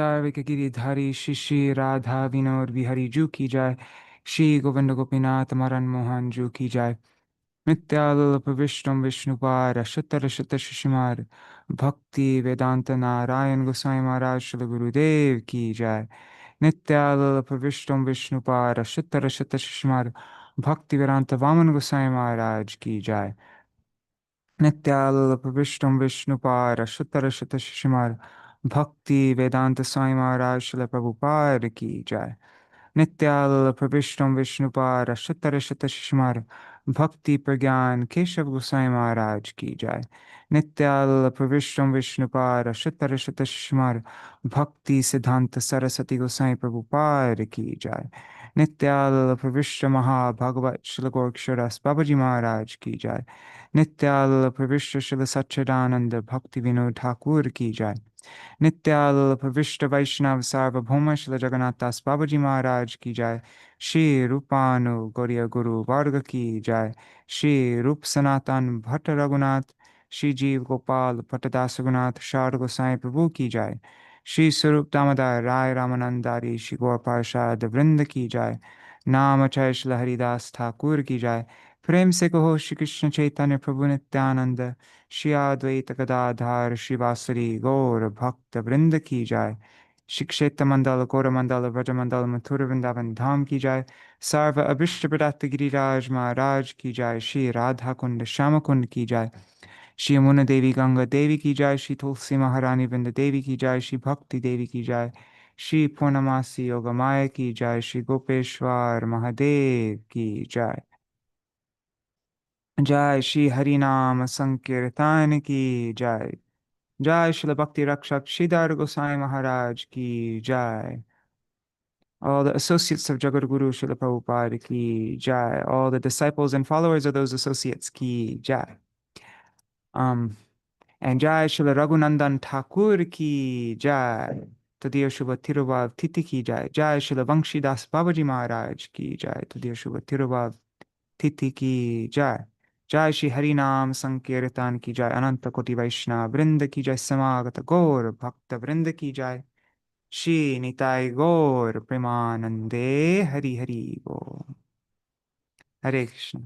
के गिरिधारी श्री श्री राधा विनोद बिहारी जू की जाय। श्री गोविंद गोपीनाथ मदन मोहन जू की जाय। नित्यालप विष्णु विष्णुपार शतर शत शिशुमार भक्ति वेदांत नारायण गोसाई महाराज श्री गुरुदेव की जाय। नित्यालप विष्णु विष्णुपार शतर शत शिशुमार भक्ति वेदांत वामन गोसाई महाराज की जाय। नित्यालप विष्णु विष्णुपार शतर शत शिशुमार भक्ति वेदांत स्वामी महाराज श्रील प्रभुपाद की जाय। नित्यालप विष्णु विष्णुपार शतर शत शिशुमार भक्ति प्रज्ञान केशव गोसाई महाराज की जाय। नित्यालप विष्णु विष्णुपार शतर शत शिशुमार भक्ति सिद्धांत सरस्वती गोसाई प्रभुपाद की जाय। नित्यालप विश्व महाभागवत श्री गोरक्षदास बाबाजी महाराज की जाय। नित्यालप विश्व श्री सच्चिदानंद भक्ति विनोद ठाकुर की जाय। नित्यालप विष्ट वैष्णव सार्वभौम श्री जगन्नाथ दास बाबाजी महाराज की जाय। श्री रूपानु गौरिया गुरु वर्ग की जाय। श्री रूप सनातन भट्ट रघुनाथ श्री जीव गोपाल भट्टदास रघुनाथ शारद गोसाई प्रभु की जाय। श्री स्वरूप दामोदर राय रामानंदारी श्री गौर पार्षद वृंद की जाय। नाम अक्षय श्री हरिदास ठाकुर की जाय। प्रेम से कहो श्री कृष्ण चैतन्य प्रभु नित्यानंद श्री अद्वैत गदाधार श्रीवासरी गौर भक्त वृंद की जाय। श्री क्षेत्र मंडल गौरमंडल व्रजमंडल मथुर वृंदावन धाम की जाय। सर्व अभिष्ट प्रदत्त गिरिराज महाराज की जाय। श्री राधा कुंड श्याम कुंड की जाय। श्री यमुना देवी गंगा देवी की जाय। श्री तुलसी महारानी वृंद देवी की जाय। श्री भक्ति देवी की जाय। श्री पूर्णमासी योगमाया की जाय। श्री गोपेश्वर महादेव की जाय। जय श्री हरिनाम संकीर्तन की जय। जय श्री भक्ति रक्षक श्रीधर गोसाई महाराज की जय। All the associates of Jagadguru Srila Prabhupada ki jai. All the disciples and followers of those associates ki jai. And Jai Śrī Raghunandana Ṭhākura ki jai. Tadiya Shubha Tirubhav Titi ki jai. Jai Śrīla Vaṁśī dāsa Bābājī Mahārāja ki jai. Tadiya Shubha Tirubhav Titi ki jai. जय श्री हरिनाम संकीर्तन की जय। अनंत कोटि वैष्णव वृंद की जय। समागत गौर भक्त वृंद की जय। श्री निताय गौर प्रेमानंदे हरि हरि बोल। हरे कृष्ण।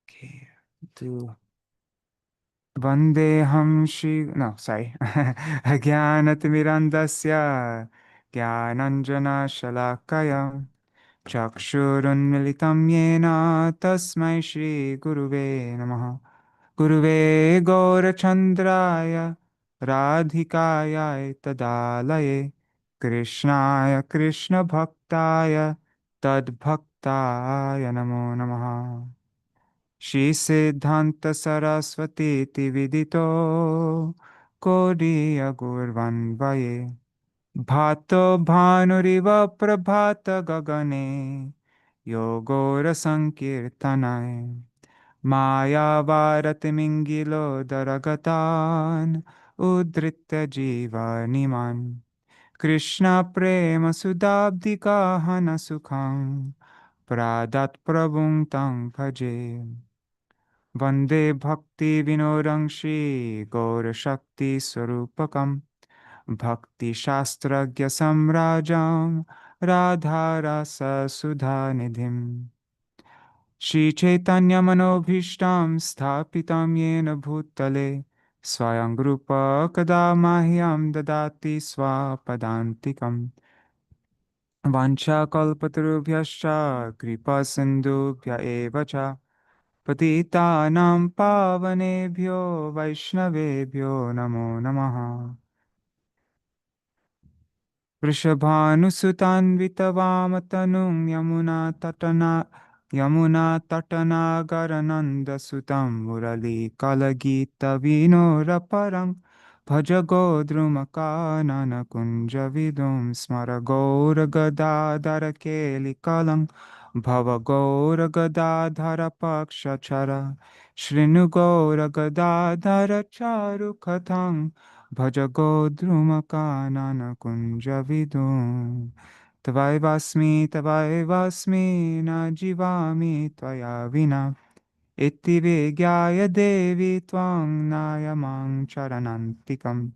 Okay, do वंदे हम श्री no sorry अज्ञानतिमिरन्दस्य ज्ञानाञ्जनशलाकया चक्षुरुन्मिलितं येन तस्मै श्रीगुरुवे नमः। गुरुवे गौरचन्द्राय राधिकायै तदालये कृष्णाय कृष्णभक्ताय तद्भक्ताय नमो नमः। श्रीसिद्धान्त सरस्वतीति विदितो कोडिय गुर्वन्वये भातो भानुरिव प्रभात गगने योगोरसङ्कीर्तनाय मायावारतिमिङ्गिलो दरगतान् उद्धृत्य जीवनिमान् कृष्णप्रेमसुधाब्धिकाहन सुखं प्रादात् प्रभुं तं भजे। वन्दे भक्तिविनोदं श्रीगौरशक्तिस्वरूपकं भक्तिशास्त्रज्ञसम्राजं राधारससुधानिधिम् श्रीचैतन्यमनोभीष्टं स्थापितं येन भूतले स्वयं रूपा कदा मह्यं ददाति स्वपदान्तिकम्। वाञ्छाकल्पतरुभ्यश्च कृपासिन्धुभ्य एव च पतितानां पावनेभ्यो वैष्णवेभ्यो नमो नमः। वृषभानुसुतान्वितवामतनुं यमुनातटनागरनन्दसुतं मुरलीकलगीतविनोरपरं भज गोद्रुमकाननकुञ्जविदुं स्मर गौरगदाधरकेलिकलं भव गौरगदाधरपक्षच्छर शृणुगौरगदाधरचारुकथं भज गोद्रुमकाननकुञ्जविदुं तवैवास्मि न जीवामि त्वया विना Iti vigyaya devi tvang nayamang charanantikam.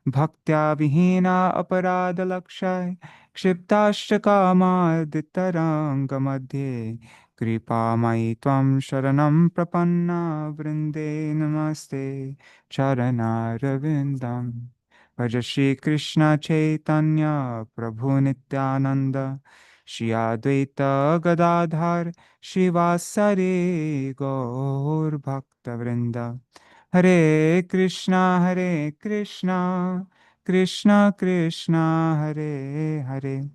Bhaktya vihina aparada lakshay kshiptascha kama ditaranga madhye. Kripa mai tvam sharanam prapanna vrinde namaste charanarvindam. Bhaja Shri Krishna Chaitanya Prabhu Nityananda Shri Advaita Gadadhar Shivasari Gaur Bhakta Vrinda. Hare Krishna, Krishna Krishna, Hare Hare,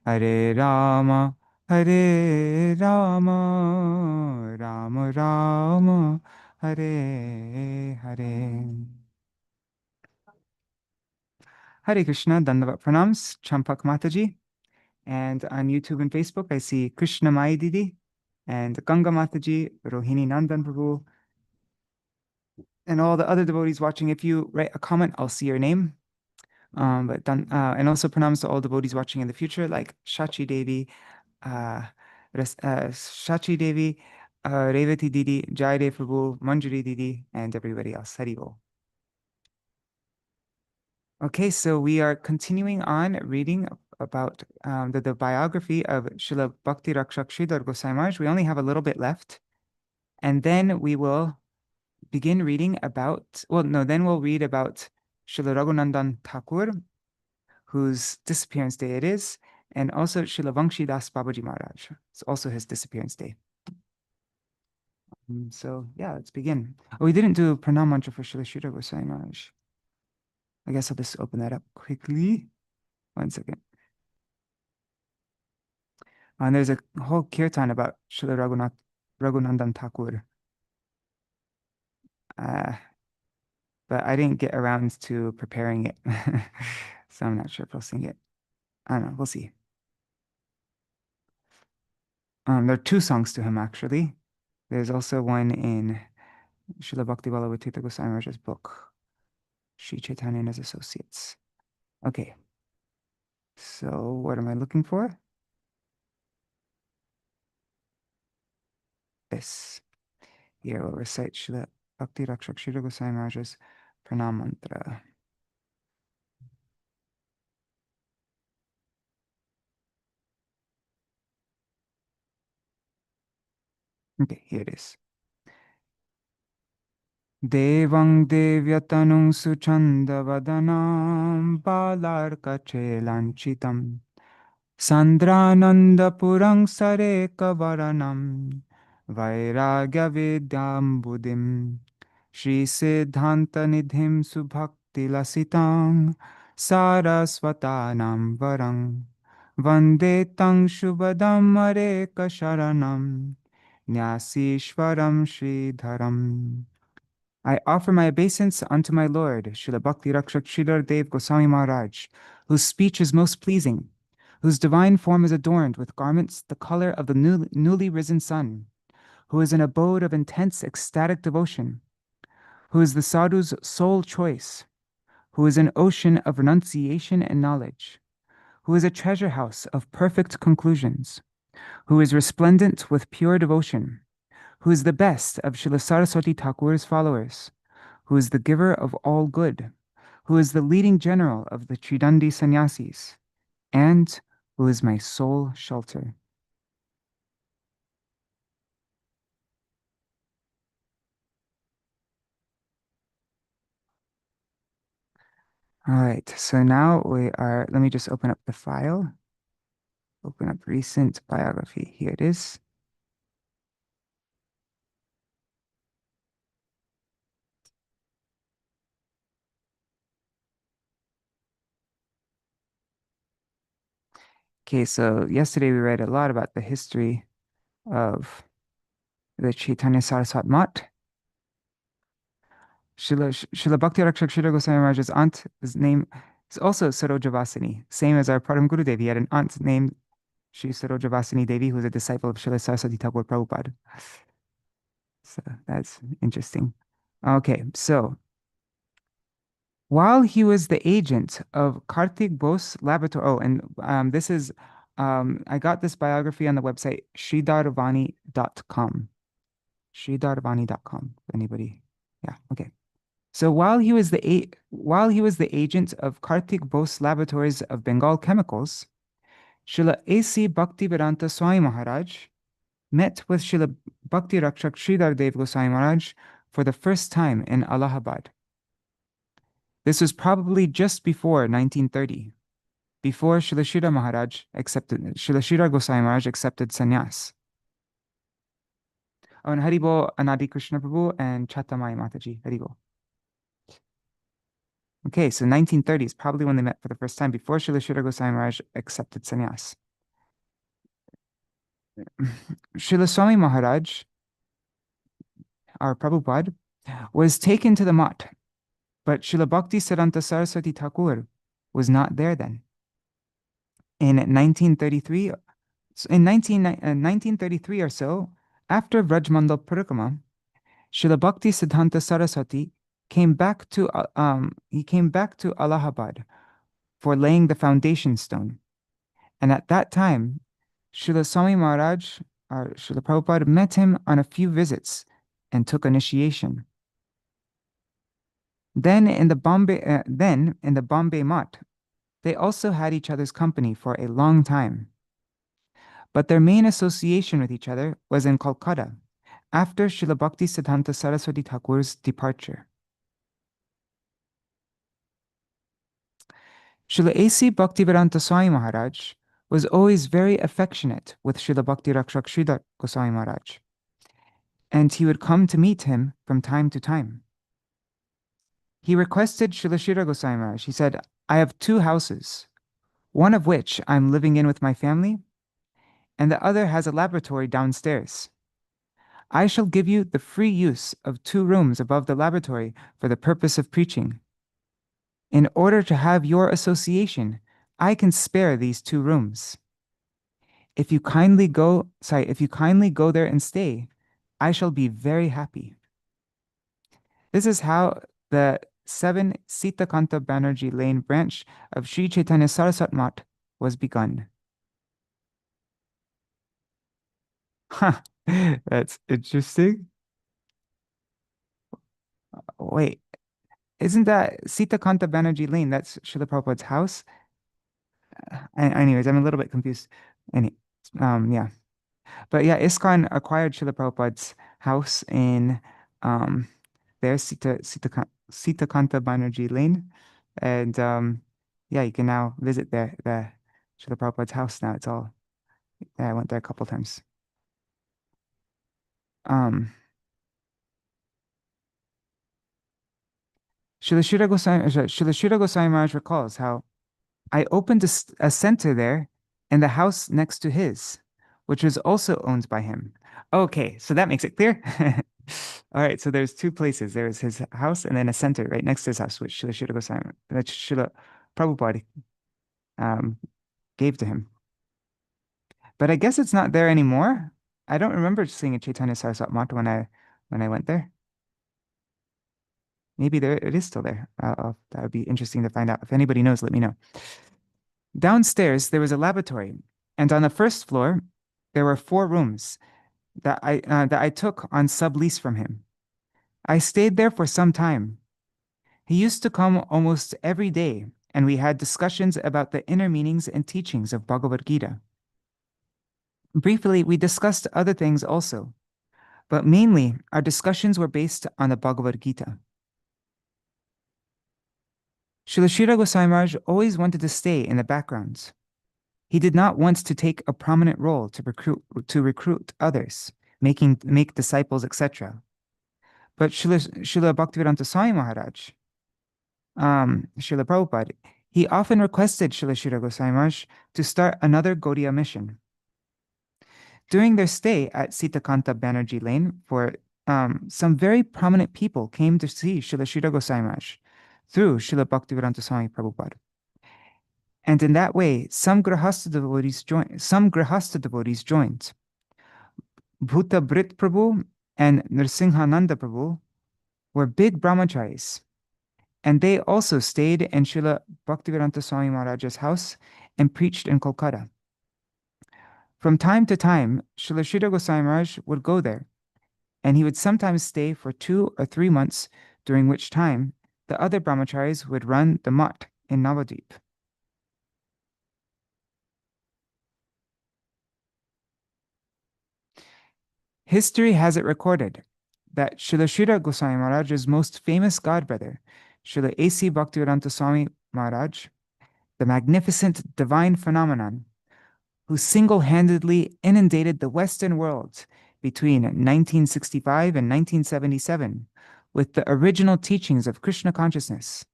Hare Rama, Hare Rama, Rama Rama, Hare Hare. Hare Krishna, Dandavat Pranams, Champak Mataji. And on YouTube and Facebook, I see Krishna Mai Didi and Ganga Mataji, Rohini Nandan Prabhu, and all the other devotees watching. If you write a comment, I'll see your name. And also pranams to all devotees watching in the future, like Shachi Devi, Shachi Devi, Revati Didi, Jaidev Prabhu, Manjari Didi, and everybody else. Hari Bol. Okay, so we are continuing on reading about the biography of Śrīla Bhakti Rakṣaka Śrīdhara Goswāmī Mahārāja. We only have a little bit left. And then we will begin reading about, then we'll read about Śrīla Raghunandana Ṭhākura, whose disappearance day it is, and also Śrīla Vaṁśī dāsa Bābājī Mahārāja. It's also his disappearance day. So yeah, let's begin. Oh, we didn't do pranam mantra for Śrīla Śrīdhara Goswāmī Mahārāja. I guess I'll just open that up quickly. 1 second. And there's a whole kirtan about Śrīla Raghunandana Ṭhākura. But I didn't get around to preparing it. So I'm not sure if I'll sing it. I don't know, we'll see. There are 2 songs to him, actually. There's also one in Srila Bhakti Vallabha Tīrtha Goswāmī Mahārāja's book, Sri Caitanya and his Associates. Okay. So what am I looking for? This. Here we'll recite Srila Bhakti Rakṣaka Śrīdhara Goswāmī Mahārāja's pranam mantra. Okay, here it is. Devang devyatanung suchanda vadanam balarkache lanchitam Sandrananda purang sareka varanam Vairagya vidyam buddhim Shri Siddhanta nidhim subhakti lasitang Sarasvatanam varang Vande tang shubhadam areka sharanam Nyasishwaram Śrīdharam. I offer my obeisance unto my Lord, Śrīla Bhakti Rakṣaka Śrīdhara Dev Goswāmī Mahārāja, whose speech is most pleasing, whose divine form is adorned with garments the color of the newly risen sun, who is an abode of intense ecstatic devotion, who is the sadhu's sole choice, who is an ocean of renunciation and knowledge, who is a treasure house of perfect conclusions, who is resplendent with pure devotion, who is the best of Śrīla Saraswati Thakura's followers, who is the giver of all good, who is the leading general of the Tridandi sannyasis, and who is my sole shelter. All right, so now let me just open up the file, open up recent biography. Here it is. Okay, so yesterday we read a lot about the history of the Chaitanya Saraswat Mat. Śrīla Bhakti Rakṣaka Śrīdhara Goswāmī Mahārāja's aunt, his name is also Sarojavasini, same as our Param Gurudeva. He had an aunt named Shri Sarojavasini Devi, who was a disciple of Śrīla Saraswati Thakur Prabhupada. So that's interesting. Okay, so while he was the agent of Karthik Bose Laboratory, this is, I got this biography on the website sridharvani.com. Sridharvani.com. Anybody? Yeah, okay. So while he was the agent of Karthik Bose Laboratories of Bengal Chemicals, Srila A.C. Bhaktivedanta Swami Maharaj met with Srila Bhakti Rakṣaka Sridhar Dev Goswami Maharaj for the first time in Allahabad. This was probably just before 1930, before Srila Śrīla Goswami Maharaj accepted sannyas. Oh, and Haribo Anadi Krishna Prabhu and Chatamai Mataji. Haribo. Okay, so 1930 is probably when they met for the first time, before Srila Goswami Maharaj accepted sannyas. Srila Swami Maharaj, our Prabhupada, was taken to the mutt, but Srila Bhakti Siddhanta Saraswati Ṭhākura was not there then. In 1933, in 1933 or so, after Vrajmandal Parikramā, Srila Bhakti Siddhanta Saraswati came back to Allahabad for laying the foundation stone. And at that time, Srila Swami Maharaj, or Srila Prabhupada, met him on a few visits and took initiation. Then in the Bombay mutt, they also had each other's company for a long time. But their main association with each other was in Kolkata, after Srila Bhakti Siddhanta Saraswati Ṭhākura's departure. Srila A.C. Bhaktivedanta Swami Maharaj was always very affectionate with Srila Bhakti Rakṣaka Sridhar Goswami Maharaj, and he would come to meet him from time to time. He requested Srila Śrīla Goswami Maharaj. He said, I have 2 houses, one of which I'm living in with my family, and the other has a laboratory downstairs. I shall give you the free use of 2 rooms above the laboratory for the purpose of preaching. In order to have your association, I can spare these 2 rooms. If you kindly go there and stay, I shall be very happy. This is how the 7 Sitakanta Banerjee Lane branch of Sri Chaitanya Saraswat Mutt was begun. Huh, that's interesting. Wait, isn't that Sitakanta Banerjee Lane? That's Srila Prabhupada's house? Anyways, I'm a little bit confused. Yeah. But yeah, ISKCON acquired Srila Prabhupada's house in there, Sitakanta Banerjee Lane. And yeah, you can now visit the Srila Prabhupada's house now. It's all, yeah, I went there a couple times. Srila Śrīla Goswami Maharaj recalls how I opened a center there in the house next to his, which was also owned by him. Okay, so that makes it clear. All right, so there's 2 places. There's his house and then a center right next to his house, which Srila Goswami, that Srila Prabhupada gave to him. But I guess it's not there anymore. I don't remember seeing a Chaitanya Saraswat Mutt when I went there. Maybe it is still there. That would be interesting to find out. If anybody knows, let me know. Downstairs, there was a laboratory, and on the first floor, there were 4 rooms that I took on sublease from him. I stayed there for some time. He used to come almost every day, and we had discussions about the inner meanings and teachings of Bhagavad Gita. Briefly, we discussed other things also, but mainly our discussions were based on the Bhagavad Gita. Srila Śrīla Goswami Maharaj always wanted to stay in the background. He did not want to take a prominent role to recruit others, make disciples, etc. But Srila Bhaktivedanta Swami Maharaj, Srila Prabhupada, he often requested Srila Śrīla Goswami Maharaj to start another Gaudiya mission. During their stay at Sitakanta Banerjee Lane, some very prominent people came to see Srila Śrīla Goswami Maharaj through Srila Bhaktivedanta Swami Prabhupada. And in that way, some Grahastha devotees joined. Bhuta Brit Prabhu and Nrsimhananda Prabhu were big brahmacharis, and they also stayed in Srila Bhaktivedanta Swami Maharaj's house and preached in Kolkata. From time to time, Srila Śrīla Goswami Maharaj would go there, and he would sometimes stay for 2 or 3 months, during which time the other brahmacharis would run the mat in Navadvīpa. History has it recorded that Śrīla Gosvāmī Mahārāja's most famous godbrother, Śrīla A.C. Bhaktivedanta Swami Maharaj, the magnificent divine phenomenon, who single-handedly inundated the Western world between 1965 and 1977 with the original teachings of Krishna consciousness,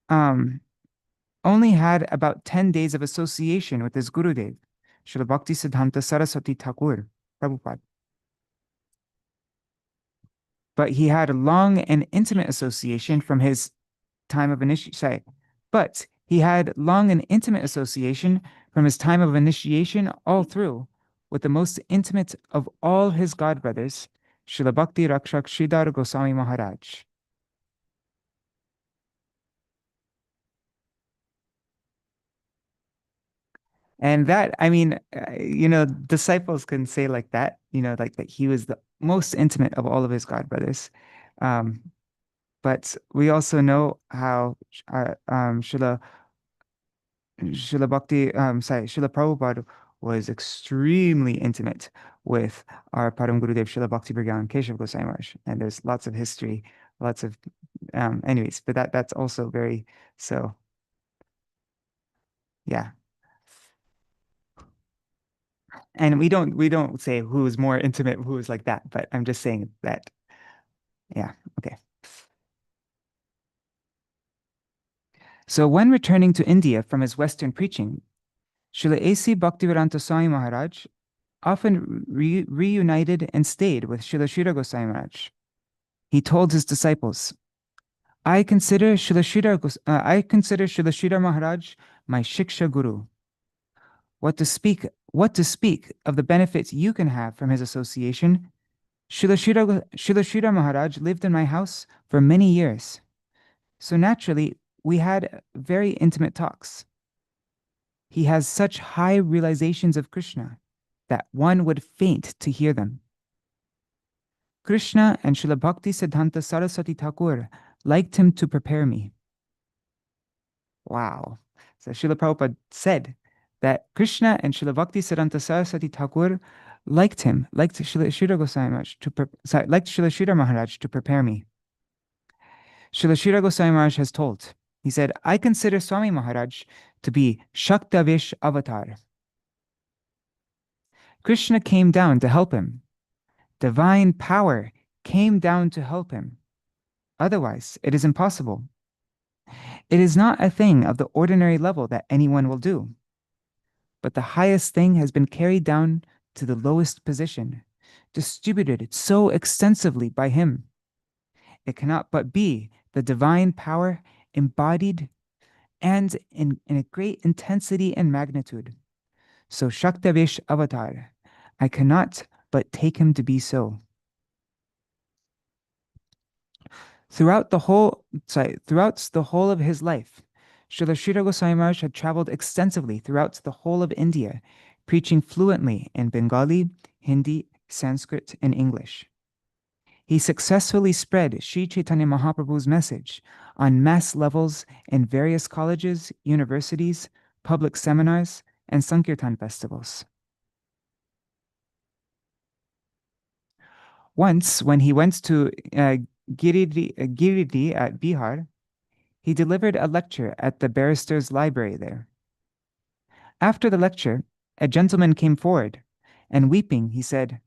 only had about 10 days of association with his Gurudeva, Śrīla Bhaktisiddhanta Saraswati Ṭhākura, Prabhupada. But he had a long and intimate association from his time of initiation. But he had long and intimate association from his time of initiation all through with the most intimate of all his godbrothers, Śrīla Bhakti Rakṣaka Śrīdhara Gosvāmī Mahārāja. And that, I mean, disciples can say like that, like that he was the most intimate of all of his godbrothers. But we also know how Śrīla Prabhupada was extremely intimate with our Param Gurudev Śrīla Bhakti Brigyan Keshav Goswami Maharaj. And there's lots of history, lots of, anyways, but that's also very, so, yeah. And we don't say who is more intimate, who is like that, but I'm just saying that, yeah, okay. So when returning to India from his Western preaching, Śrīla A.C. Bhaktivedanta Swami Maharaj often reunited and stayed with Śrīla Goswami Maharaj. He told his disciples, I consider Śrīla Maharaj my Shiksha Guru. What to speak of the benefits you can have from his association, Śrīla Maharaj lived in my house for many years. So naturally, we had very intimate talks. He has such high realizations of Krishna that one would faint to hear them. Krishna and Śrīla Bhaktisiddhanta Saraswati Ṭhākura liked him to prepare me. Wow. So Śrīla Prabhupada said that Krishna and Śrīla Bhaktisiddhanta Saraswati Ṭhākura liked Śrīla Maharaj to prepare me. Śrīla Goswami Maharaj has told, he said, I consider Swami Maharaj to be Shaktavish avatar. Krishna came down to help him. Divine power came down to help him. Otherwise, it is impossible. It is not a thing of the ordinary level that anyone will do. But the highest thing has been carried down to the lowest position, distributed so extensively by him. It cannot but be the divine power embodied and in a great intensity and magnitude. So Shaktavish avatar, I cannot but take him to be so. Throughout the whole of his life, Śrīla Goswami Maharaj had traveled extensively throughout the whole of India, preaching fluently in Bengali, Hindi, Sanskrit, and English. He successfully spread Sri Chaitanya Mahaprabhu's message on mass levels in various colleges, universities, public seminars, and Sankirtan festivals. Once, when he went to Giridih at Bihar, he delivered a lecture at the barrister's library there. After the lecture, a gentleman came forward, and weeping, he said,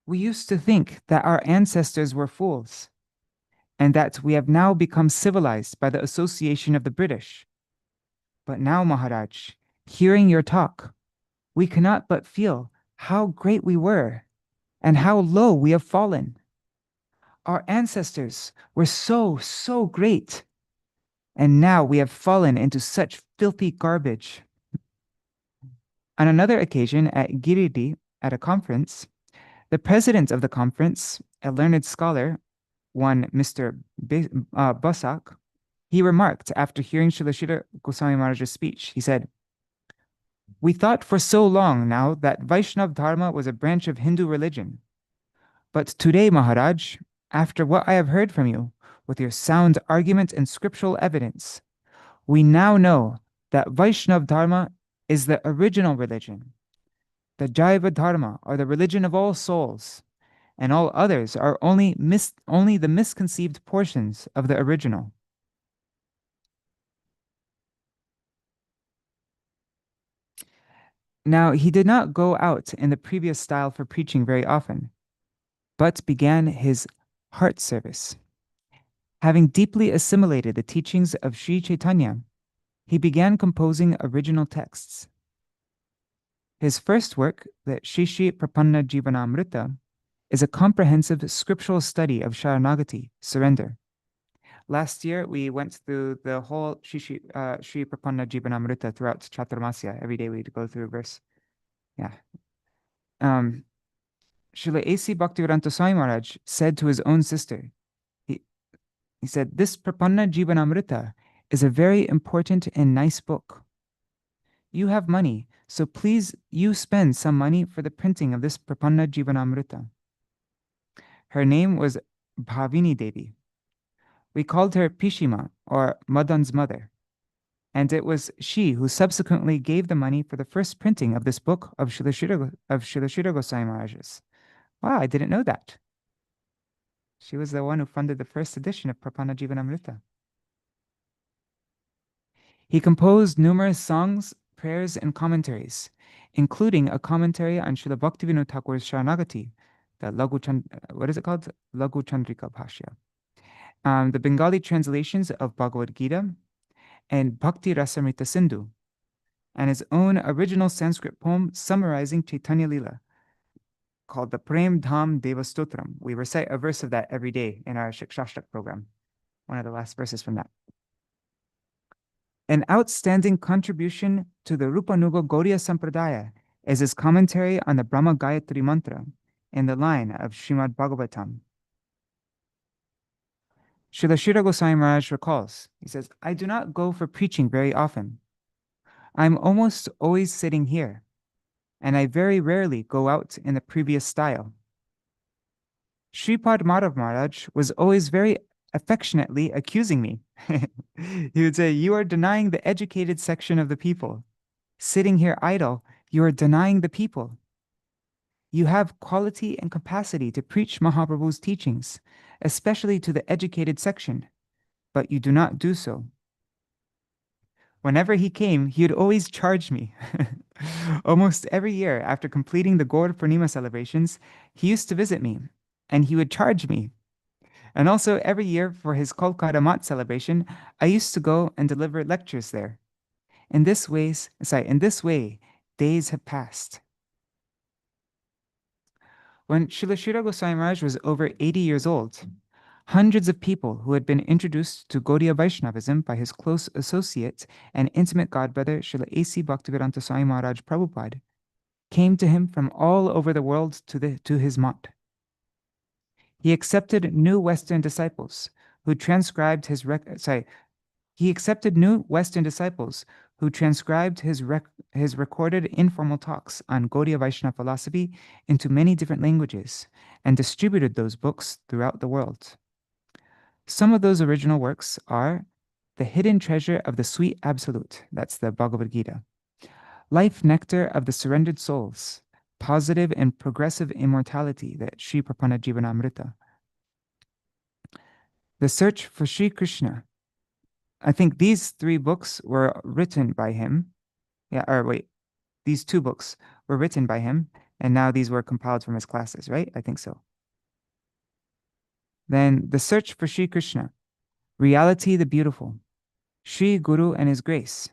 we used to think that our ancestors were fools, and that we have now become civilized by the association of the British. But now, Maharaj, hearing your talk, we cannot but feel how great we were and how low we have fallen. Our ancestors were so great, and now we have fallen into such filthy garbage. On another occasion at Giridih, at a conference, the president of the conference, a learned scholar, one Mr. Basak, he remarked after hearing Śrīla Goswami Maharaj's speech, he said, We thought for so long now that Vaishnava Dharma was a branch of Hindu religion. But today, Maharaj, after what I have heard from you, with your sound argument and scriptural evidence, we now know that Vaishnava Dharma is the original religion. The Jaiva Dharma, or the religion of all souls, and all others are only the misconceived portions of the original. Now, he did not go out in the previous style for preaching very often, but began his heart service. Having deeply assimilated the teachings of Sri Caitanya, he began composing original texts. His first work, the Shri Prapanna Jivanamrita, is a comprehensive scriptural study of Sharanagati, surrender. Last year, we went through the whole Shri Prapanna Jivanamrita throughout Chaturmasya. Every day we'd go through a verse. Yeah. Srila A.C. Bhaktivedanta Swami Maharaj said to his own sister, he said, this Prapanna Jivanamrita is a very important and nice book. You have money, so please you spend some money for the printing of this Prapanna Jivanamrita. Her name was Bhavini Devi. We called her Pishima, or Madan's mother, and it was she who subsequently gave the money for the first printing of this book of Śrīla Gosvāmī Maharaj's. Wow, I didn't know that. She was the one who funded the first edition of Prapanna Jivanamrita. He composed numerous songs, prayers, and commentaries, including a commentary on Srila Bhaktivinoda Thakur's Sharanagati, the what is it called? Laghu Chandrika Bhashya. The Bengali translations of Bhagavad Gita, and Bhakti Rasamrita Sindhu, and his own original Sanskrit poem summarizing Caitanya Lila, called the Prem Dham Devastotram. We recite a verse of that every day in our Shikshashtak program, one of the last verses from that. An outstanding contribution to the Rupanuga Gaudiya Sampradaya is his commentary on the Brahma Gayatri Mantra in the line of Srimad Bhagavatam. Srila Śrīla Gosvāmī Maharaj recalls, he says, I do not go for preaching very often. I'm almost always sitting here, and I very rarely go out in the previous style. Sripad Madhav Maharaj was always very affectionately accusing me. He would say, you are denying the educated section of the people. Sitting here idle, you are denying the people. You have quality and capacity to preach Mahaprabhu's teachings, especially to the educated section, but you do not do so. Whenever he came, he would always charge me. Almost every year after completing the Gaur Purnima celebrations, he used to visit me, and he would charge me. And also every year for his Kolkata Mat celebration, I used to go and deliver lectures there. In this way, days have passed. When Srila Gosvāmī Maharaj was over 80 years old, hundreds of people who had been introduced to Gaudiya Vaishnavism by his close associate and intimate godbrother Srila A.C. Bhaktivedanta Swami Maharaj Prabhupada came to him from all over the world to his mat. He accepted new Western disciples who transcribed his recorded informal talks on Gaudiya Vaishnava philosophy into many different languages and distributed those books throughout the world. Some of those original works are The Hidden Treasure of the Sweet Absolute, that's the Bhagavad Gita, Life Nectar of the Surrendered Souls, Positive and Progressive Immortality, the Sri Prapanna Jivanamrita, The Search for Sri Krishna. I think these three books were written by him. These two books were written by him, and now these were compiled from his classes, right? I think so. Then The Search for Sri Krishna, Reality the Beautiful, Sri Guru and His Grace,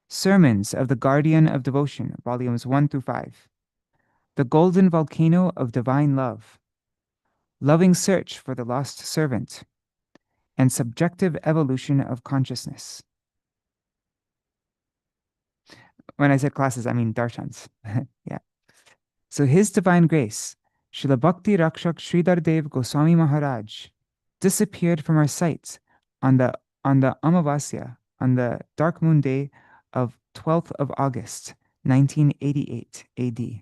Sermons of the Guardian of Devotion, volumes 1 through 5, The Golden Volcano of Divine Love, Loving Search for the Lost Servant, and Subjective Evolution of Consciousness. When I said classes, I mean darshans. Yeah. So His Divine Grace, Srila Bhakti Rakṣaka Śrīdhara Dev Gosvāmī Mahārāja, disappeared from our sight on the Amavasya, on the dark moon day of 12th of August, 1988 AD.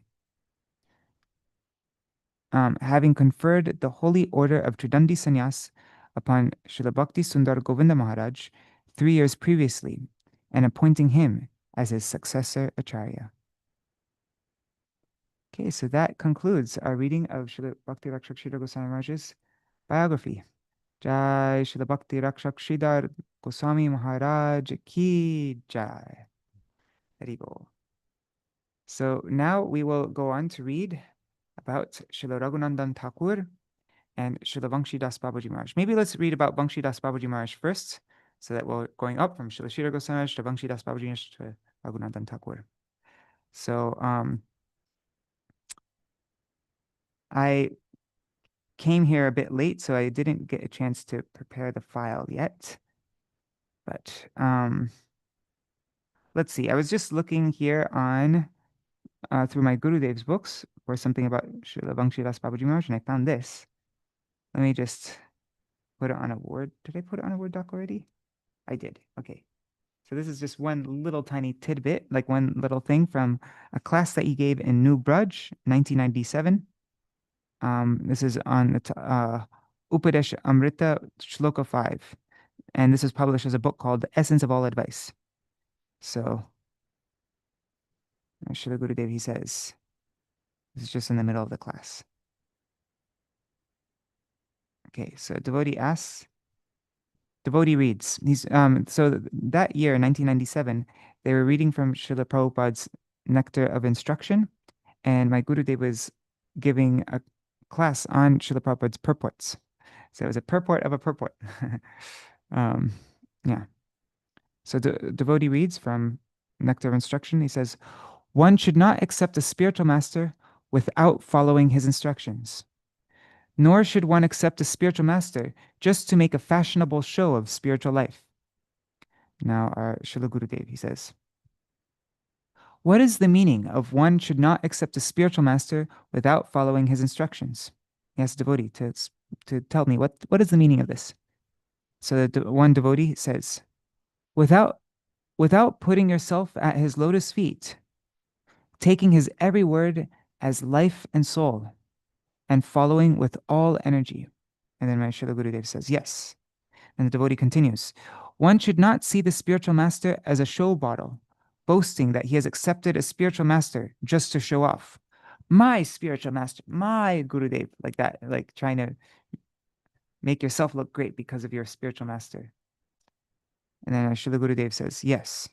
Having conferred the holy order of Tridandi Sannyas upon Srila Bhakti Sundar Govinda Maharaj 3 years previously, and appointing him as his successor Acharya. Okay, so that concludes our reading of Srila Bhakti Rakṣaka Śrīdhara Goswāmī Maharaj's biography. Jai Srila Bhakti Rakṣaka Śrīdhara Goswāmī Maharaj Ki Jai. There you go. So now we will go on to read about Śrīla Raghunandana Ṭhākura and Śrīla Vaṁśī dāsa Bābājī Maharaj. Maybe let's read about Vaṁśī dāsa Bābājī Maharaj first, so that we're going up from Śrīla Śrīdhara Goswāmī Maharaj to Vaṁśī dāsa Bābājī Maharaj to Raghunandana Ṭhākura. So I came here a bit late, so I didn't get a chance to prepare the file yet. But let's see. I was just looking here on through my Gurudev's books for something about Śrīla Vaṁśī dāsa Bābājī Maharaj, and I found this. Let me just put it on a Word. Did I put it on a Word doc already? I did. Okay. So this is just one little tiny tidbit, like one little thing from a class that he gave in New Braj, 1997. This is on Upadesh Amrita Shloka 5. And this is published as a book called The Essence of All Advice. So, Srila Gurudeva, he says, this is just in the middle of the class. Okay, so devotee asks, devotee reads. So that year, 1997, they were reading from Srila Prabhupada's Nectar of Instruction, and my Gurudeva was giving a class on Srila Prabhupada's purports. So it was a purport of a purport. Yeah. So the devotee reads from Nectar of Instruction. He says, one should not accept a spiritual master without following his instructions. Nor should one accept a spiritual master just to make a fashionable show of spiritual life. Now, our Srila Gurudeva, he says, what is the meaning of one should not accept a spiritual master without following his instructions? He asks the devotee to tell me, what is the meaning of this? So one devotee says, without putting yourself at his lotus feet, taking his every word as life and soul, and following with all energy. And then my Srila Gurudeva says, yes. And the devotee continues, one should not see the spiritual master as a show bottle, boasting that he has accepted a spiritual master just to show off. My spiritual master, my Gurudeva, like that, like trying to make yourself look great because of your spiritual master. And then Srila Gurudeva says, yes.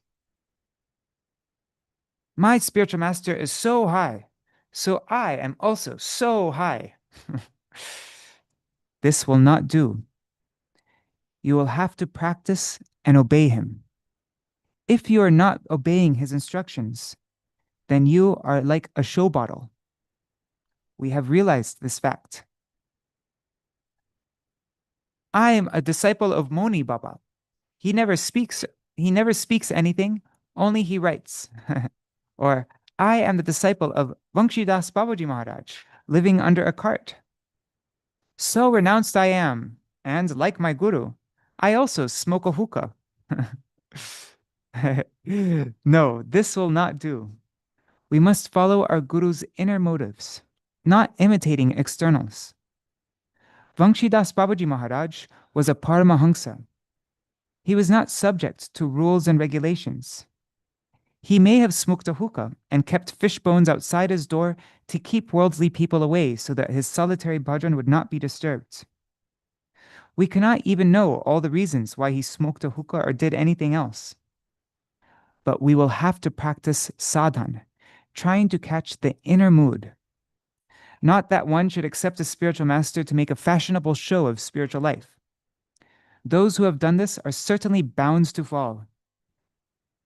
My spiritual master is so high, so I am also so high. This will not do. You will have to practice and obey him. If you are not obeying his instructions, then you are like a show bottle. We have realized this fact. I am a disciple of Moni Baba. He never speaks anything, only he writes. Or, I am the disciple of Vaṁśī dāsa Bābājī Maharaj, living under a cart. So renounced I am, and like my guru, I also smoke a hookah. No, this will not do. We must follow our guru's inner motives, not imitating externals. Vaṁśī dāsa Bābājī Maharaj was a Paramahamsa. He was not subject to rules and regulations. He may have smoked a hookah and kept fish bones outside his door to keep worldly people away so that his solitary bhajan would not be disturbed. We cannot even know all the reasons why he smoked a hookah or did anything else. But we will have to practice sadhan, trying to catch the inner mood. Not that one should accept a spiritual master to make a fashionable show of spiritual life. Those who have done this are certainly bound to fall.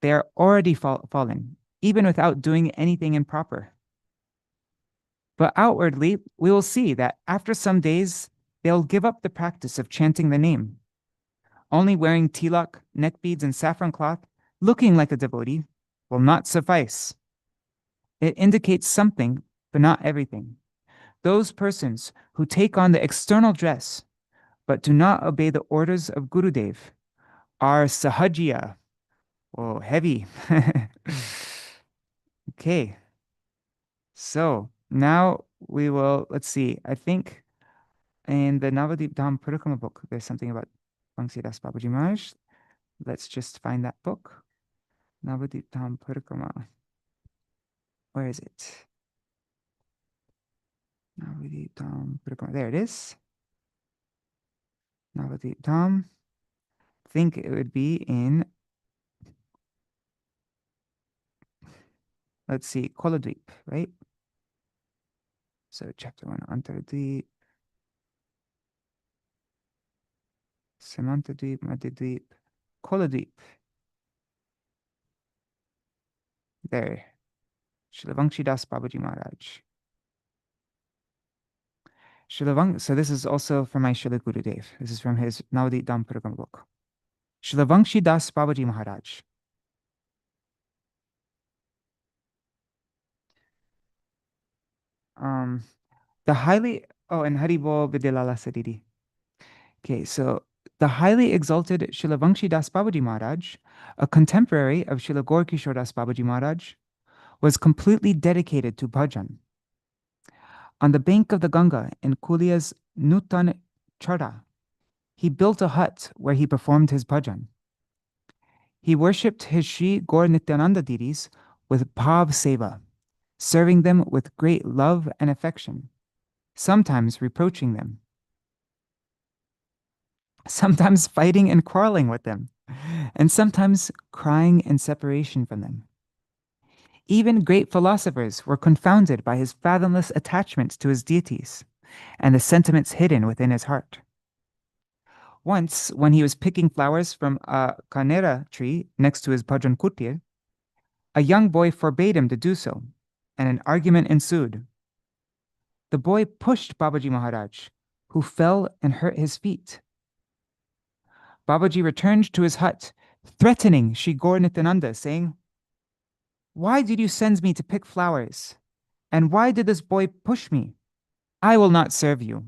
They are already fallen, even without doing anything improper. But outwardly, we will see that after some days, they'll give up the practice of chanting the name. Only wearing tilak, neck beads, and saffron cloth, looking like a devotee, will not suffice. It indicates something, but not everything. Those persons who take on the external dress, but do not obey the orders of Gurudev, are sahajiya. Oh, heavy. Okay, so now we will, let's see, I think in the Navadvīpa-dhāma Parikramā book, there's something about Vaṁśī dāsa Bābājī Mahārāja. Let's just find that book. Navadvīpa-dhāma Parikramā. Where is it? Navadvīpa-dhāma Parikramā. There it is. Navadvīpa-dhāma. I think it would be in, let's see, Koladvīp, right? So chapter 1, Antardvīp, Samantadvīp, Madhidvīp, Koladvīp. There. Śrīla Vaṁśī dāsa Bābājī Mahārāja. So this is also from my Śrīla Gurudeva. This is from his Navadvīpa-dhāma Parikramā book. Śrīla Vaṁśī dāsa Bābājī Mahārāja. The highly, and Haribol Vidyalala Sadidi. Okay, so the highly exalted Śrīla Vaṁśī dāsa Bābājī Mahārāja, a contemporary of Śrīla Gaura-Kishora dāsa Bābājī Mahārāja, was completely dedicated to bhajan. On the bank of the Ganga in Kulia's Nutan Chara, he built a hut where he performed his bhajan. He worshipped his Sri Gaur Nityananda deities with bhav seva, serving them with great love and affection, sometimes reproaching them, sometimes fighting and quarreling with them, and sometimes crying in separation from them. Even great philosophers were confounded by his fathomless attachment to his deities and the sentiments hidden within his heart. Once, when he was picking flowers from a kanera tree next to his bhajan kutir, a young boy forbade him to do so, and an argument ensued. The boy pushed Bābājī Mahārāja, who fell and hurt his feet. Bābājī returned to his hut, threatening Sri Gaur Nityananda, saying, "Why did you send me to pick flowers? And why did this boy push me? I will not serve you."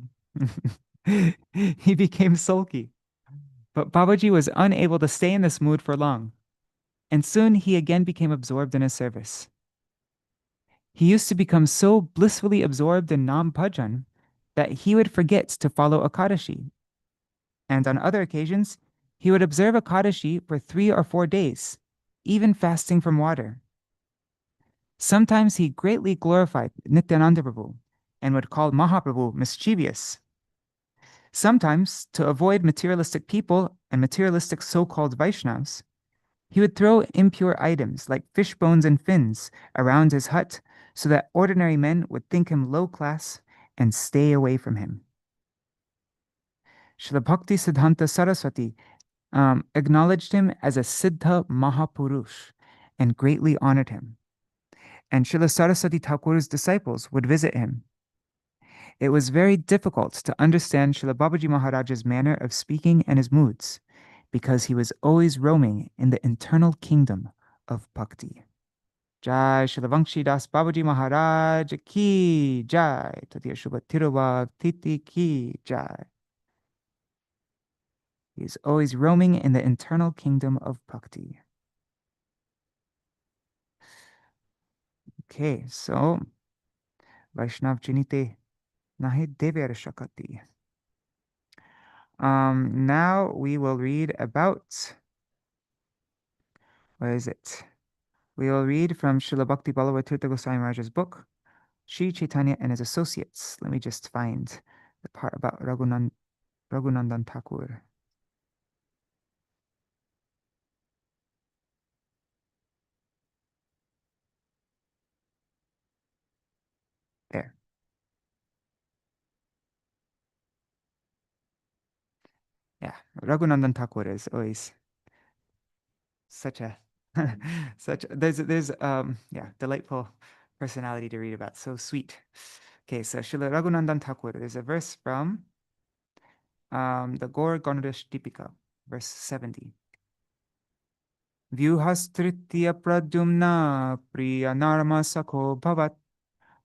He became sulky. But Bābājī was unable to stay in this mood for long, and soon he again became absorbed in his service. He used to become so blissfully absorbed in Nam Bhajan that he would forget to follow Akadashi. And on other occasions, he would observe Akadashi for 3 or 4 days, even fasting from water. Sometimes he greatly glorified Nityananda Prabhu and would call Mahaprabhu mischievous. Sometimes, to avoid materialistic people and materialistic so-called Vaishnavas, he would throw impure items like fish bones and fins around his hut so that ordinary men would think him low class and stay away from him. Srila Bhakti Siddhanta Saraswati acknowledged him as a Siddha Mahapurush and greatly honored him. And Srila Saraswati Thakura's disciples would visit him. It was very difficult to understand Srila Bābājī Mahārāja's manner of speaking and his moods, because he was always roaming in the internal kingdom of bhakti. Jai Śrīla Vaṁśī dāsa Bābājī Mahārāja ki jai. Tatiya Shubha Tirubhav Titi ki jai. He is always roaming in the internal kingdom of bhakti. Okay, so Vaishnav Chinite Nahi Devyar Shakati. Now we will read about, where is it? We will read from Srila Bhakti Vallabha Tīrtha Gosvāmī Mahārāja's book, Sri Caitanya and his Associates. Let me just find the part about Raghunandana Ṭhākura. There. Yeah, Raghunandana Ṭhākura is always such a there's delightful personality to read about. So sweet. Okay, so Srila Raghunandana Ṭhākura. There's a verse from the Gaur Ganudesh Dipika, verse 70. Vyuhastritya pradyumna priya narma sakho bhavat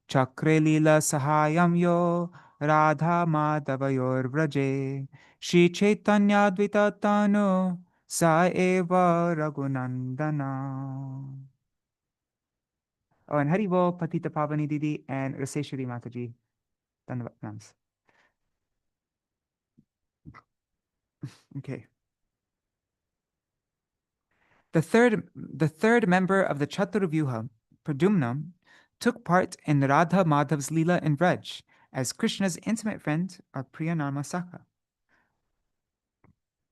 chakre lila sahayam yo radha madhavayor vraje Shri Caitanya dvitatano sa eva Raghunandana. Oh, and Haribo, Patita Pavani Didi, and Raseshwari Mataji. Dhanyavad pranams. Okay. The third member of the Chaturvyuha, Pradyumna, took part in Radha Madhav's Leela in Braj as Krishna's intimate friend or Priyanarma Sakha.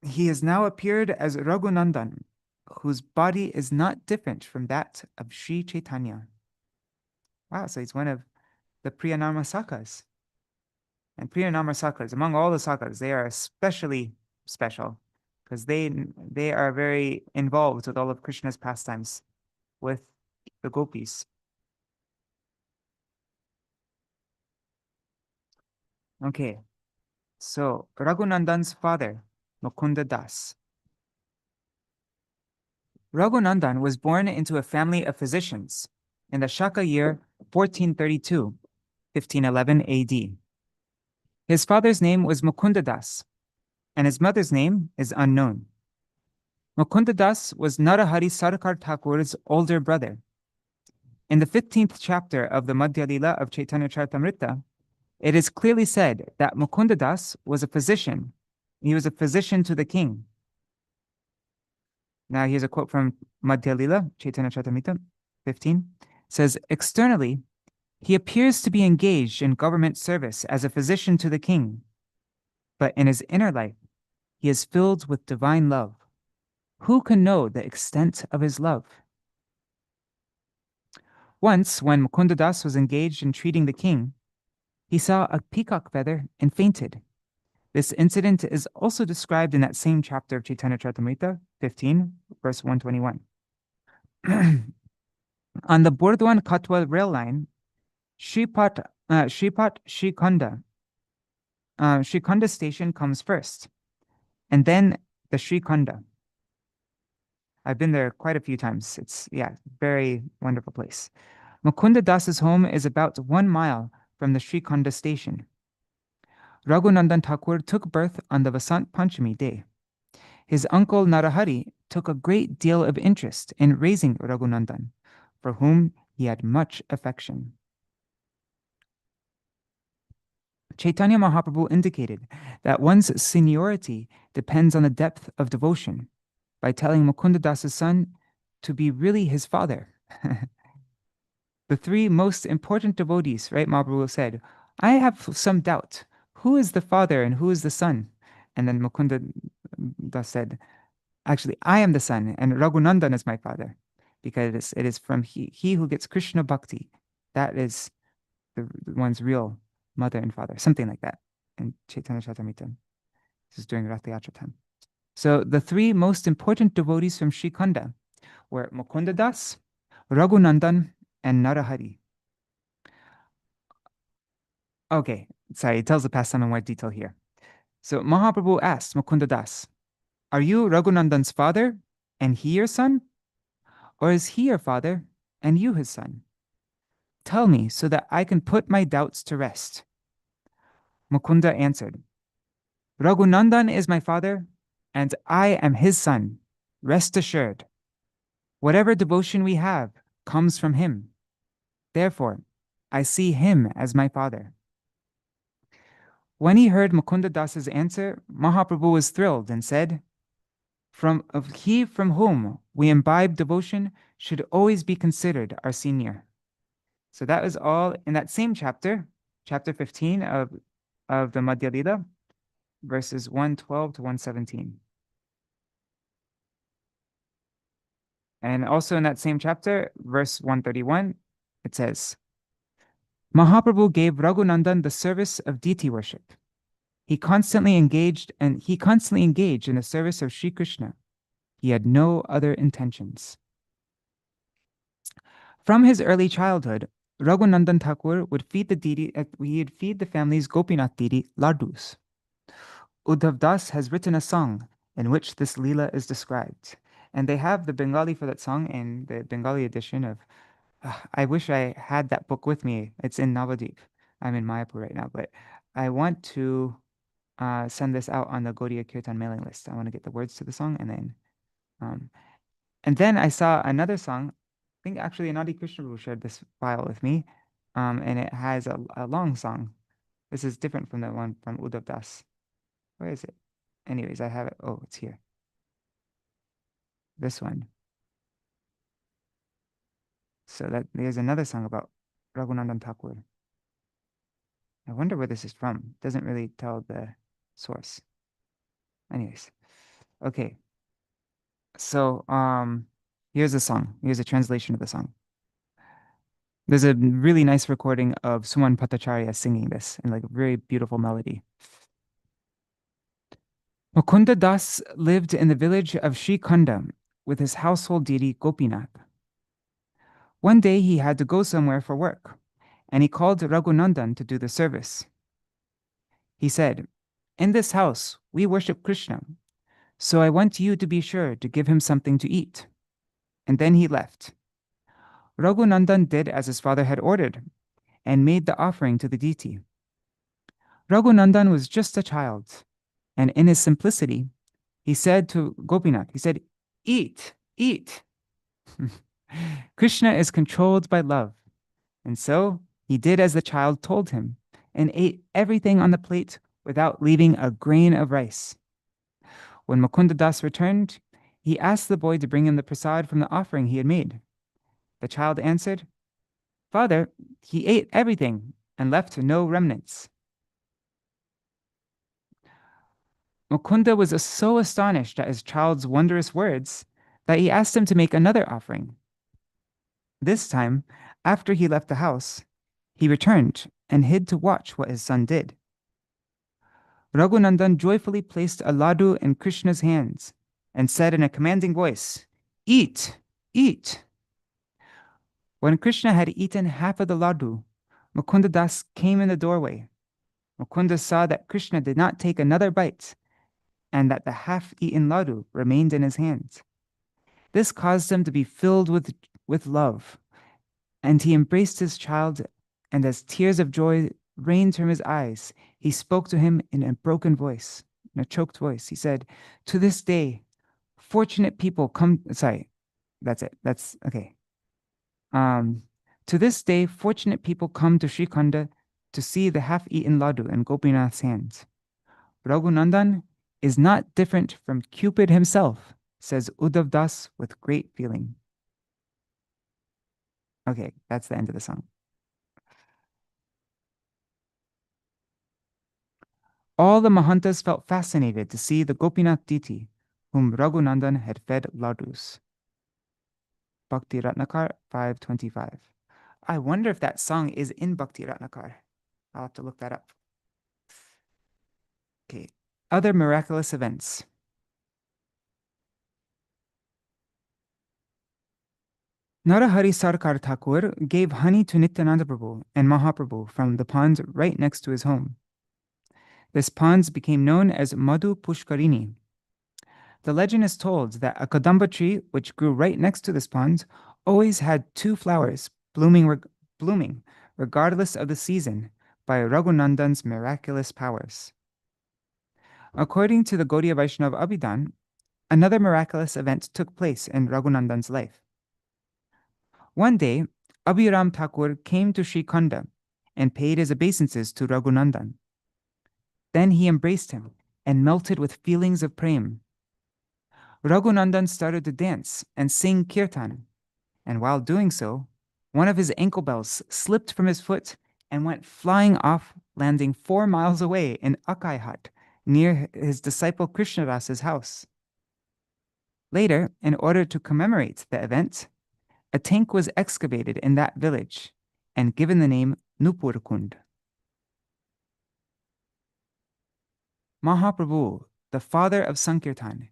He has now appeared as Raghunandan, whose body is not different from that of Sri Caitanya. Wow, so he's one of the Priyanarma Sakhas. And Priyanarma Sakhas, among all the Sakhas, they are especially special because they are very involved with all of Krishna's pastimes with the gopis. Okay, so Raghunandan's father, Mukunda Das. Raghunandan was born into a family of physicians in the Shaka year 1432, 1511 AD. His father's name was Mukunda Das, and his mother's name is unknown. Mukunda Das was Narahari Sarkar Thakur's older brother. In the 15th chapter of the Madhya Lila of Chaitanya Charitamrita, it is clearly said that Mukunda Das was a physician. He was a physician to the king. Now here's a quote from Madhya Lila, Chaitanya Charitamrita 15. It says, externally, he appears to be engaged in government service as a physician to the king, but in his inner life, he is filled with divine love. Who can know the extent of his love? Once, when Mukunda Das was engaged in treating the king, he saw a peacock feather and fainted. This incident is also described in that same chapter of Chaitanya Charitamrita 15, verse 121. On the Burdwan Katwa rail line, Shrikhanda station comes first, and then the Shrikhanda. I've been there quite a few times. It's, very wonderful place. Mukunda Das's home is about 1 mile from the Shrikhanda station. Raghunandan Thakur took birth on the Vasant Panchami day. His uncle Narahari took a great deal of interest in raising Raghunandan, for whom he had much affection. Chaitanya Mahaprabhu indicated that one's seniority depends on the depth of devotion by telling Mukunda Das's son to be really his father. The 3 most important devotees, right? Mahaprabhu said, I have some doubt. Who is the father and who is the son? And then Mukunda Das said, actually, I am the son and Raghunandan is my father, because it is from he who gets Krishna Bhakti. That is the one's real mother and father, something like that in Chaitanya Charitamrita. This is during Rath Yatra time. So the 3 most important devotees from Shrikhanda were Mukunda Das, Raghunandan, and Narahari. Okay, sorry, it tells the pastime in more detail here. So Mahaprabhu asked Mukunda Das, are you Raghunandan's father and he your son? Or is he your father and you his son? Tell me so that I can put my doubts to rest. Mukunda answered, Raghunandan is my father and I am his son. Rest assured. Whatever devotion we have comes from him. Therefore, I see him as my father. When he heard Mukunda Das's answer, Mahaprabhu was thrilled and said, he from whom we imbibe devotion should always be considered our senior. So that was all in that same chapter, chapter 15 of the Madhya Lila, verses 112 to 117. And also in that same chapter, verse 131, it says, Mahaprabhu gave Raghunandan the service of deity worship. He constantly engaged in the service of Sri Krishna. He had no other intentions. From his early childhood, Raghunandan Thakur would feed the family's Gopinath deity ladus. Uddhav Das has written a song in which this Leela is described. And they have the Bengali for that song in the Bengali edition of, I wish I had that book with me. It's in Navadvīpa. I'm in Mayapur right now, but I want to send this out on the Gaudiya Kirtan mailing list. I want to get the words to the song, and then I saw another song think actually Anadi Krishna Prabhu shared this file with me, and it has a long song. This is different from the one from Uddhav Das. Where is it? Anyways, I have it. Oh, it's here. This one. So that there's another song about Raghunandan Ṭhākura. I wonder where this is from. Doesn't really tell the source. Anyways, okay. So here's a song. Here's a translation of the song. There's a really nice recording of Suman Bhattacharya singing this in like a very beautiful melody. Mukunda Das lived in the village of Śrī Khanda with his household deity Gopinath. One day he had to go somewhere for work, and he called Raghunandan to do the service. He said, "In this house we worship Krishna, so I want you to be sure to give him something to eat." And then he left. Raghunandan did as his father had ordered, and made the offering to the deity. Raghunandan was just a child, and in his simplicity, he said to Gopinath, he said, "Eat, eat." Krishna is controlled by love, and so he did as the child told him, and ate everything on the plate without leaving a grain of rice. When Mukunda Das returned, he asked the boy to bring him the prasad from the offering he had made. The child answered, "Father, he ate everything and left no remnants." Mukunda was so astonished at his child's wondrous words that he asked him to make another offering. This time, after he left the house, he returned and hid to watch what his son did. Raghunandan joyfully placed a laddu in Krishna's hands and said in a commanding voice, "Eat, eat." When Krishna had eaten half of the laddu, Mukunda Das came in the doorway. Mukunda saw that Krishna did not take another bite and that the half-eaten laddu remained in his hands. This caused him to be filled with love, and he embraced his child, and as tears of joy rained from his eyes, he spoke to him in a broken voice, in a choked voice. He said, "To this day, fortunate people come..." Sorry, that's it. That's okay. To this day, fortunate people come to Śrī Khanda to see the half-eaten laddu in Gopinath's hands. Raghunandan is not different from Cupid himself, says Uddhav Das with great feeling. Okay, that's the end of the song. All the Mahantas felt fascinated to see the Gopinath deity, whom Raghunandan had fed ladus. Bhakti Ratnakar 525. I wonder if that song is in Bhakti Ratnakar. I'll have to look that up. Okay, other miraculous events. Narahari Sarkar Thakur gave honey to Nityananda Prabhu and Mahaprabhu from the pond right next to his home. This pond became known as Madhu Pushkarini. The legend is told that a kadamba tree, which grew right next to this pond, always had two flowers blooming regardless of the season by Raghunandan's miraculous powers. According to the Gaudiya Vaishnava Abhidhan, another miraculous event took place in Raghunandan's life. One day, Abhiram Thakur came to Śrī Khanda and paid his obeisances to Raghunandan. Then he embraced him and melted with feelings of prema. Raghunandan started to dance and sing kirtan, and while doing so, one of his ankle bells slipped from his foot and went flying off, landing 4 miles away in Akai Hut, near his disciple Krishnadasa's house. Later, in order to commemorate the event, a tank was excavated in that village and given the name Nupur Kund. Mahaprabhu, the father of Sankirtan,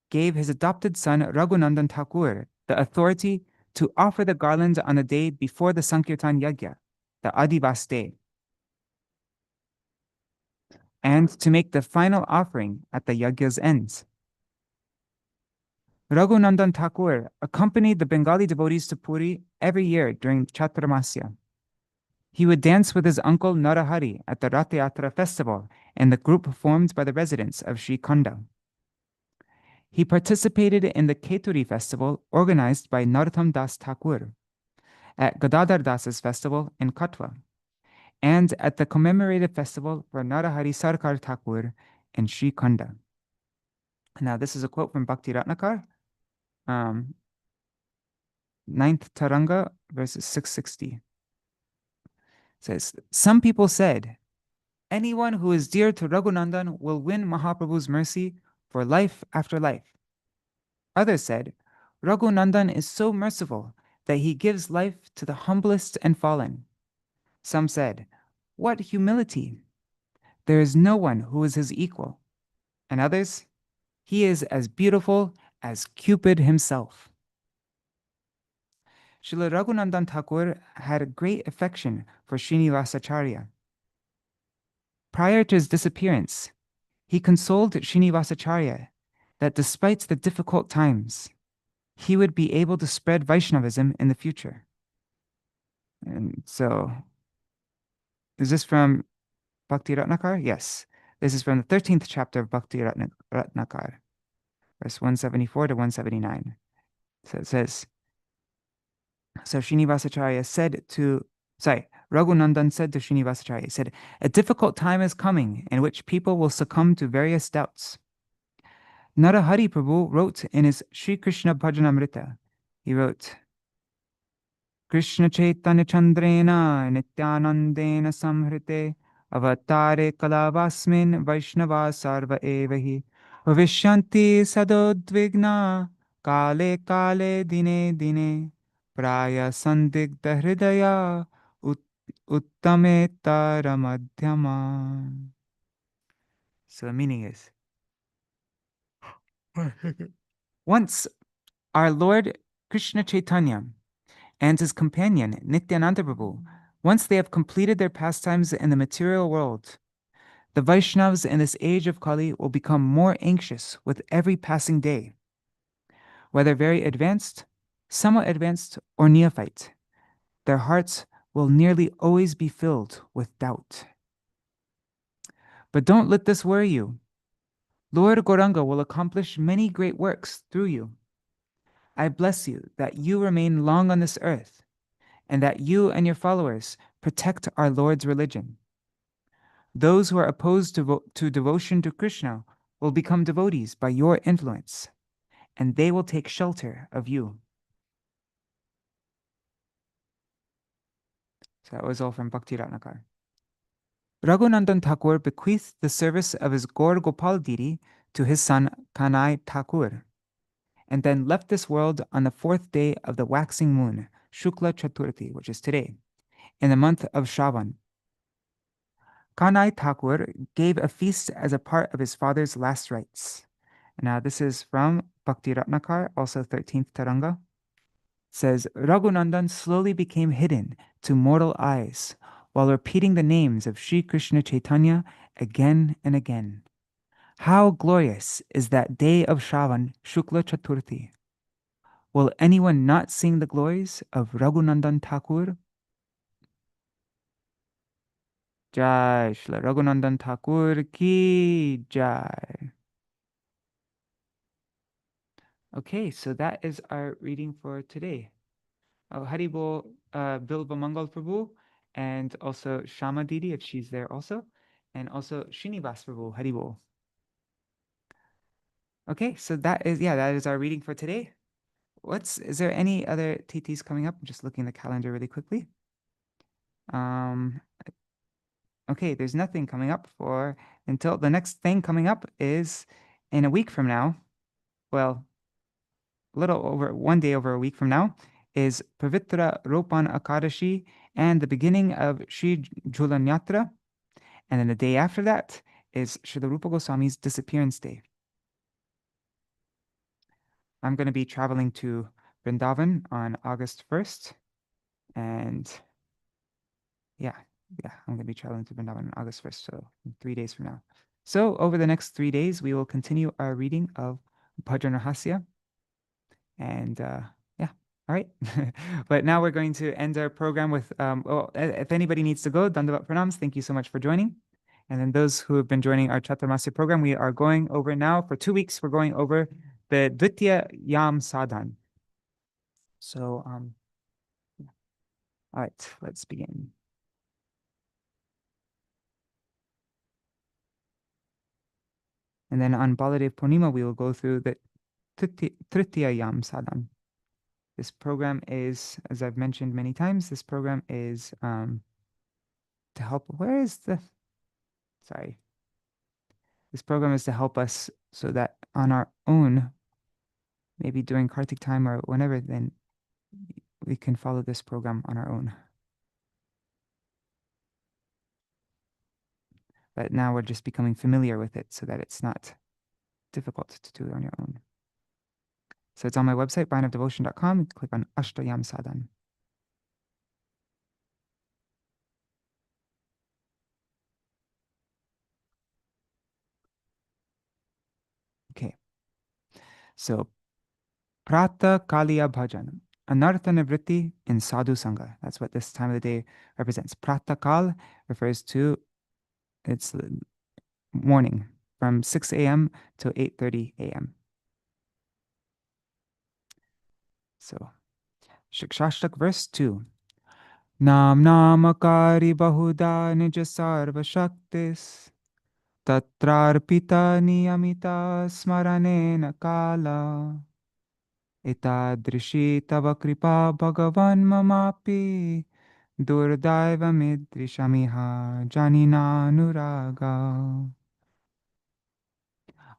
gave his adopted son Raghunandan Thakur the authority to offer the garland on the day before the Sankirtan Yajna, the Adivas day, and to make the final offering at the Yajna's end. Raghunandan Thakur accompanied the Bengali devotees to Puri every year during Chaturmasya. He would dance with his uncle Narahari at the Rath Yatra festival and the group formed by the residents of Śrī Khanda. He participated in the Keturi festival organized by Narottam Das Thakur, at Gadadhar Das's festival in Katwa, and at the commemorative festival for Narahari Sarkar Thakur in Sri Khanda. Now, this is a quote from Bhakti Ratnakar, 9th Taranga, verses 660. It says, some people said, anyone who is dear to Raghunandan will win Mahaprabhu's mercy for life after life. Others said, Raghunandan is so merciful that he gives life to the humblest and fallen. Some said, what humility! There is no one who is his equal. And others, he is as beautiful as Cupid himself. Śrīla Raghunandana Ṭhākura had a great affection for Srinivasacharya. Prior to his disappearance, he consoled Srinivasacharya that despite the difficult times, he would be able to spread Vaishnavism in the future. And so, is this from Bhakti Ratnakar? Yes. This is from the 13th chapter of Bhakti Ratnakar, verse 174 to 179. So it says, so Srinivasacharya said to, Raghunandan said to Srinivasacharya, he said, a difficult time is coming in which people will succumb to various doubts. Narahari Prabhu wrote in his Sri Krishna Bhajanamrita, he wrote, Krishna Chaitanya Chandrena Nityanandena Samhrite Avatare Kalavasmin Vaishnava Sarva Evahi Vavishyanti Sadodvigna Kale Kale Dine Dine Praya Sandigdha Hridaya Uttameta Madhyama. So the meaning is, once our Lord Krishna Chaitanya and his companion Nityananda Prabhu, once they have completed their pastimes in the material world, the Vaishnavas in this age of Kali will become more anxious with every passing day. Whether very advanced, somewhat advanced, or neophyte, their hearts will nearly always be filled with doubt. But don't let this worry you. Lord Gauranga will accomplish many great works through you. I bless you that you remain long on this earth, and that you and your followers protect our Lord's religion. Those who are opposed to devotion to Krishna will become devotees by your influence, and they will take shelter of you. So that was all from Bhakti Ratnakar. Raghunandan Ṭhākura bequeathed the service of his Gaur Gopal Didi to his son Kanai Ṭhākura, and then left this world on the 4th day of the waxing moon, Shukla Chaturthi, which is today, in the month of Shravan. Kanai Ṭhākura gave a feast as a part of his father's last rites. Now this is from Bhakti Ratnakar, also 13th Taranga. It says, Raghunandan slowly became hidden to mortal eyes while repeating the names of Sri Krishna Chaitanya again and again. How glorious is that day of Shravan, Shukla Chaturthi! Will anyone not sing the glories of Raghunandan Ṭhākura? Jai Śrīla Raghunandan Ṭhākura ki Jai. Okay, so that is our reading for today. Haribol Bilba Mangal Prabhu, and also Shama Didi, if she's there also, and also Srinivas Prabhu, Haribol. Okay, so that is our reading for today. Is there any other TTs coming up? I'm just looking at the calendar really quickly. Okay, there's nothing coming up until the next thing coming up is in a week from now. Well, a little over 1 day over a week from now is Pavitra Ropan Akadashi and the beginning of Sri Julanyatra. And then the day after that is Srila Rupa Goswami's Disappearance Day. I'm going to be traveling to Vrindavan on August 1st. And I'm going to be traveling to Vrindavan on August 1st, so 3 days from now. So over the next 3 days, we will continue our reading of Bhajan Rahasya. And all right. But now we're going to end our program with, if anybody needs to go, Dandavat Pranams, thank you so much for joining. And then those who have been joining our Chaturmasya program, we are going over now for 2 weeks, we're going over the Dvitiya Yam Sadhan. So, all right, let's begin. And then on Baladev Purnima, we will go through the Tritiya Yam Sadhan. This program is, as I've mentioned many times, this program is to help. Where is the? Sorry. This program is to help us so that on our own, maybe during Kartik time or whenever, then we can follow this program on our own. But now we're just becoming familiar with it so that it's not difficult to do it on your own. So it's on my website, bhajanofdevotion.com. Click on Ashtayam Sadhan. Okay. So, Prata Kaliya Bhajan, Anartha Nivritti in Sadhu Sangha. That's what this time of the day represents. Prata Kal refers to its morning from 6 a.m. to 8:30 a.m. So, Shikshashtak verse 2. Nam namakari bahuda nija sarva shaktis tatrarpita niyamita smaranena kala etadrishi tava kripa bhagavan mamapi durdaiva midrishamiha janina nuraga.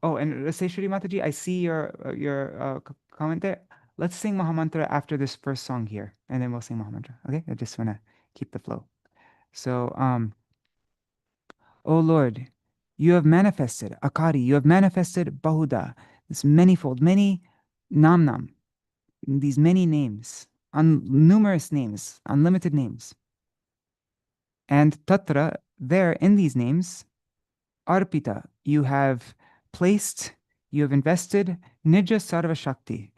Oh, and let's say, Shri Mataji, I see your comment there. Let's sing Mahamantra after this first song here, and then we'll sing Mahamantra. Okay? I just want to keep the flow. So, O Lord, you have manifested, Akari, you have manifested Bahuda, this manifold, many Namnam, these many names, numerous names, unlimited names. And Tatra, there in these names, Arpita, you have placed, you have invested Nija Sarva Shakti,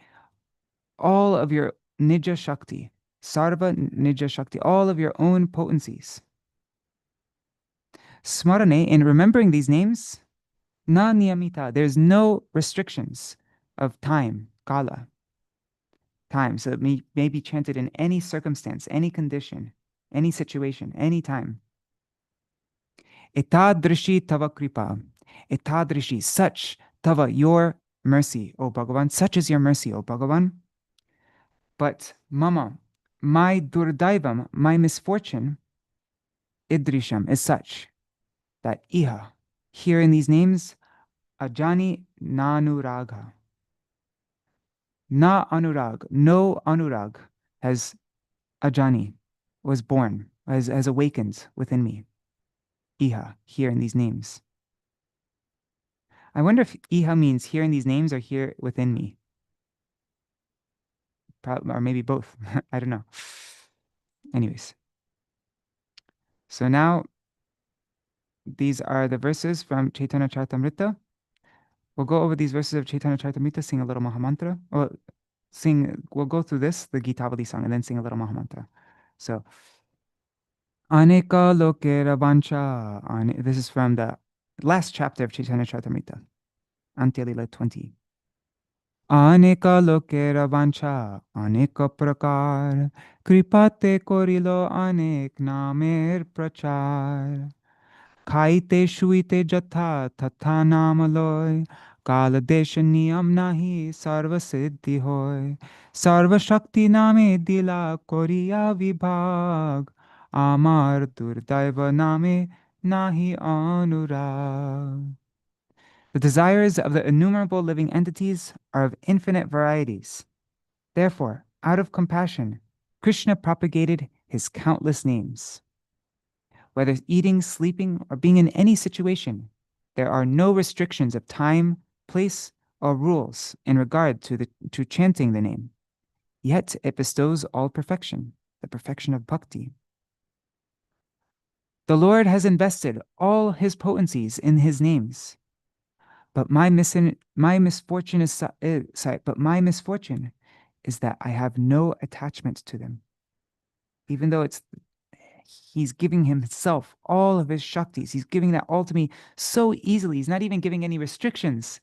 all of your Nija Shakti, Sarva Nija Shakti, all of your own potencies. Smarane, in remembering these names, na niyamita, there's no restrictions of time, kala, time. So it may be chanted in any circumstance, any condition, any situation, any time. Etadrishi tava kripa, etadrishi, such, tava, your mercy, O Bhagavan, such is your mercy, O Bhagavan. But mama, my durdaivam, my misfortune, idrisham, is such that iha, here in these names, ajani nanuraga. Na anurag, no anurag has ajani, was born, has awakened within me. Iha, here in these names. I wonder if iha means here in these names or here within me. Or maybe both. I don't know. Anyways. So now, these are the verses from Chaitanya Charitamrita. We'll go over these verses of Chaitanya Charitamrita, sing a little Mahamantra. We'll go through this, the Gitavali song, and then sing a little Mahamantra. So, Aneka lokera vancha. This is from the last chapter of Chaitanya Charitamrita, Antyalila 20. Aneka lokera vancha, aneka prakar, kripate korilo anek namer prachar. Kaite shuite jatha tatha namaloy, kala desha niyam nahi sarva siddhi hoy. Sarva shakti name dila koriya vibhag, amar durdaiva name nahi anurag. The desires of the innumerable living entities are of infinite varieties. Therefore, out of compassion, Krishna propagated his countless names. Whether eating, sleeping, or being in any situation, there are no restrictions of time, place, or rules in regard to chanting the name. Yet it bestows all perfection, the perfection of bhakti. The Lord has invested all his potencies in his names. But my misfortune is that I have no attachment to them. Even though he's giving himself all of his shaktis, he's giving that all to me so easily. He's not even giving any restrictions.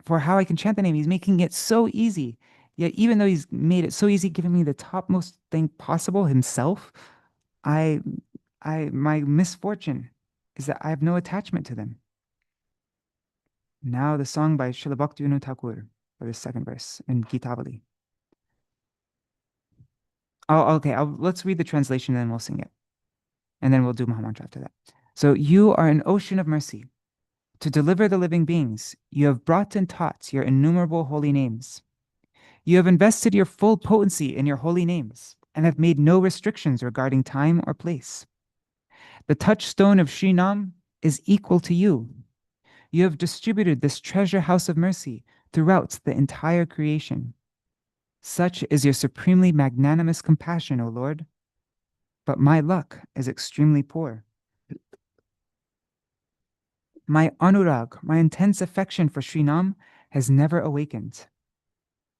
for how I can chant the name. He's making it so easy. Yet even though he's made it so easy, giving me the topmost thing possible himself, I my misfortune is that I have no attachment to them. Now the song by Śrīla Bhaktivinoda Thakur for the second verse in Gitavali. Oh, okay. Let's read the translation and then we'll sing it. And then we'll do Mahamantra after that. So you are an ocean of mercy. To deliver the living beings, you have brought and taught your innumerable holy names. You have invested your full potency in your holy names and have made no restrictions regarding time or place. The touchstone of Śrī Nam is equal to you. You have distributed this treasure house of mercy throughout the entire creation. Such is your supremely magnanimous compassion, O Lord. But my luck is extremely poor. My anurag, my intense affection for Śrī Nam, has never awakened.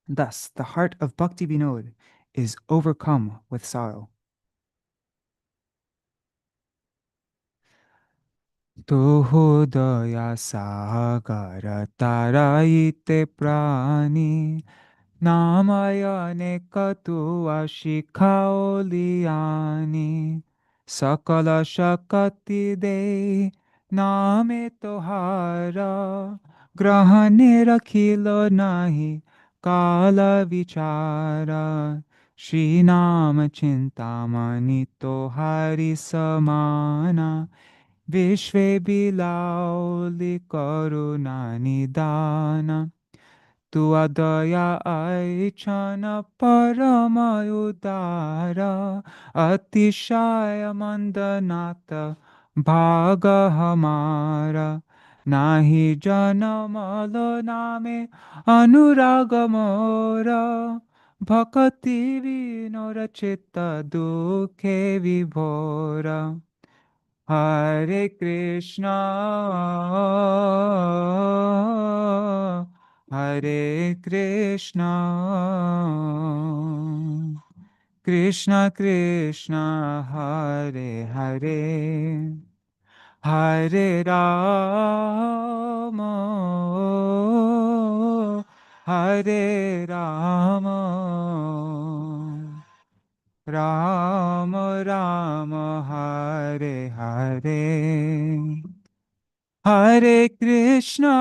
Thus, the heart of Bhakti Vinod is overcome with sorrow. Toho daya sagara taraite prani namayane katu ashikaoliani sakala shakati de name tohara grahane rakhilo nahi kala vichara Shri Nam Chintamani Tohari Samana Vishve Bilauli Karuna Nidana Tua Daya Aichana Paramayudara Atishaya Mandanata Bhaga Hamara Nahi Janamalo Name Anuragamora Bhakati Vinora Chitta Dukhe Vibhora Hare Krishna Hare Krishna Krishna Krishna Hare Hare Hare Rama Hare Rama Rama Rama Hare Hare Hare Krishna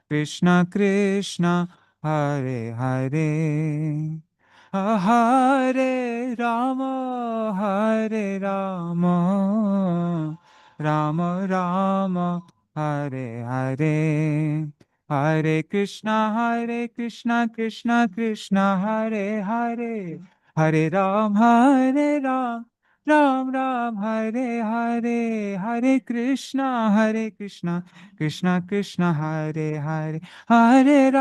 Krishna Krishna Hare Hare Hare Rama Rama Rama Hare Hare Hare Krishna Krishna Krishna Hare Hare Hare Ram Ram Ram Hare Hare Hare Krishna Krishna Krishna Hare Hare Hare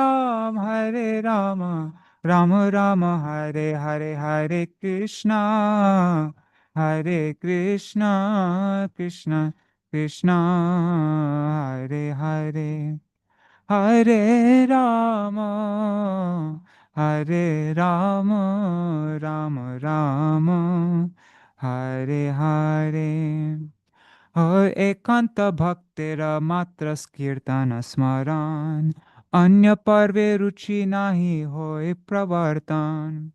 Rama Rama Rama Hare Hare Hare Krishna Krishna Krishna Hare Hare Hare Rama Rama Rama Hare Hare Ho ekanta bhaktera matras kirtana smaran anya parve ruchi nahi hoy pravartan.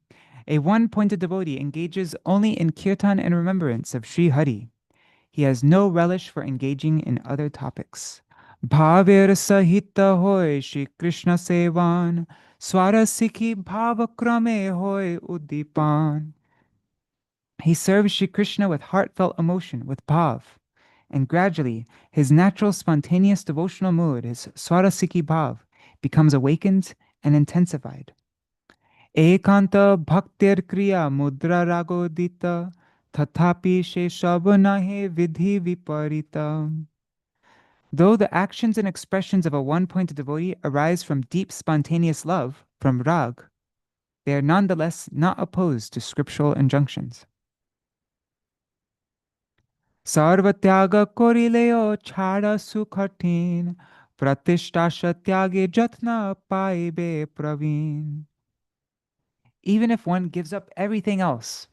A one-pointed devotee engages only in kirtan and remembrance of Sri Hari. He has no relish for engaging in other topics. Bhaver sahita hoy Shri Krishna sevan swarasiki bhavakrame hoy udipan. He serves Shri Krishna with heartfelt emotion, with bhav, and gradually his natural spontaneous devotional mood, his swarasiki bhav, becomes awakened and intensified. Ekanta bhaktir kriya mudra ragodita tathapi she shabanahe vidhi viparita. Though the actions and expressions of a one-pointed devotee arise from deep spontaneous love, from rag, they are nonetheless not opposed to scriptural injunctions. Sarva tyaga korileo chada sukhatin pratistasha tyage jatna paibe praveen. Even if one gives up everything else,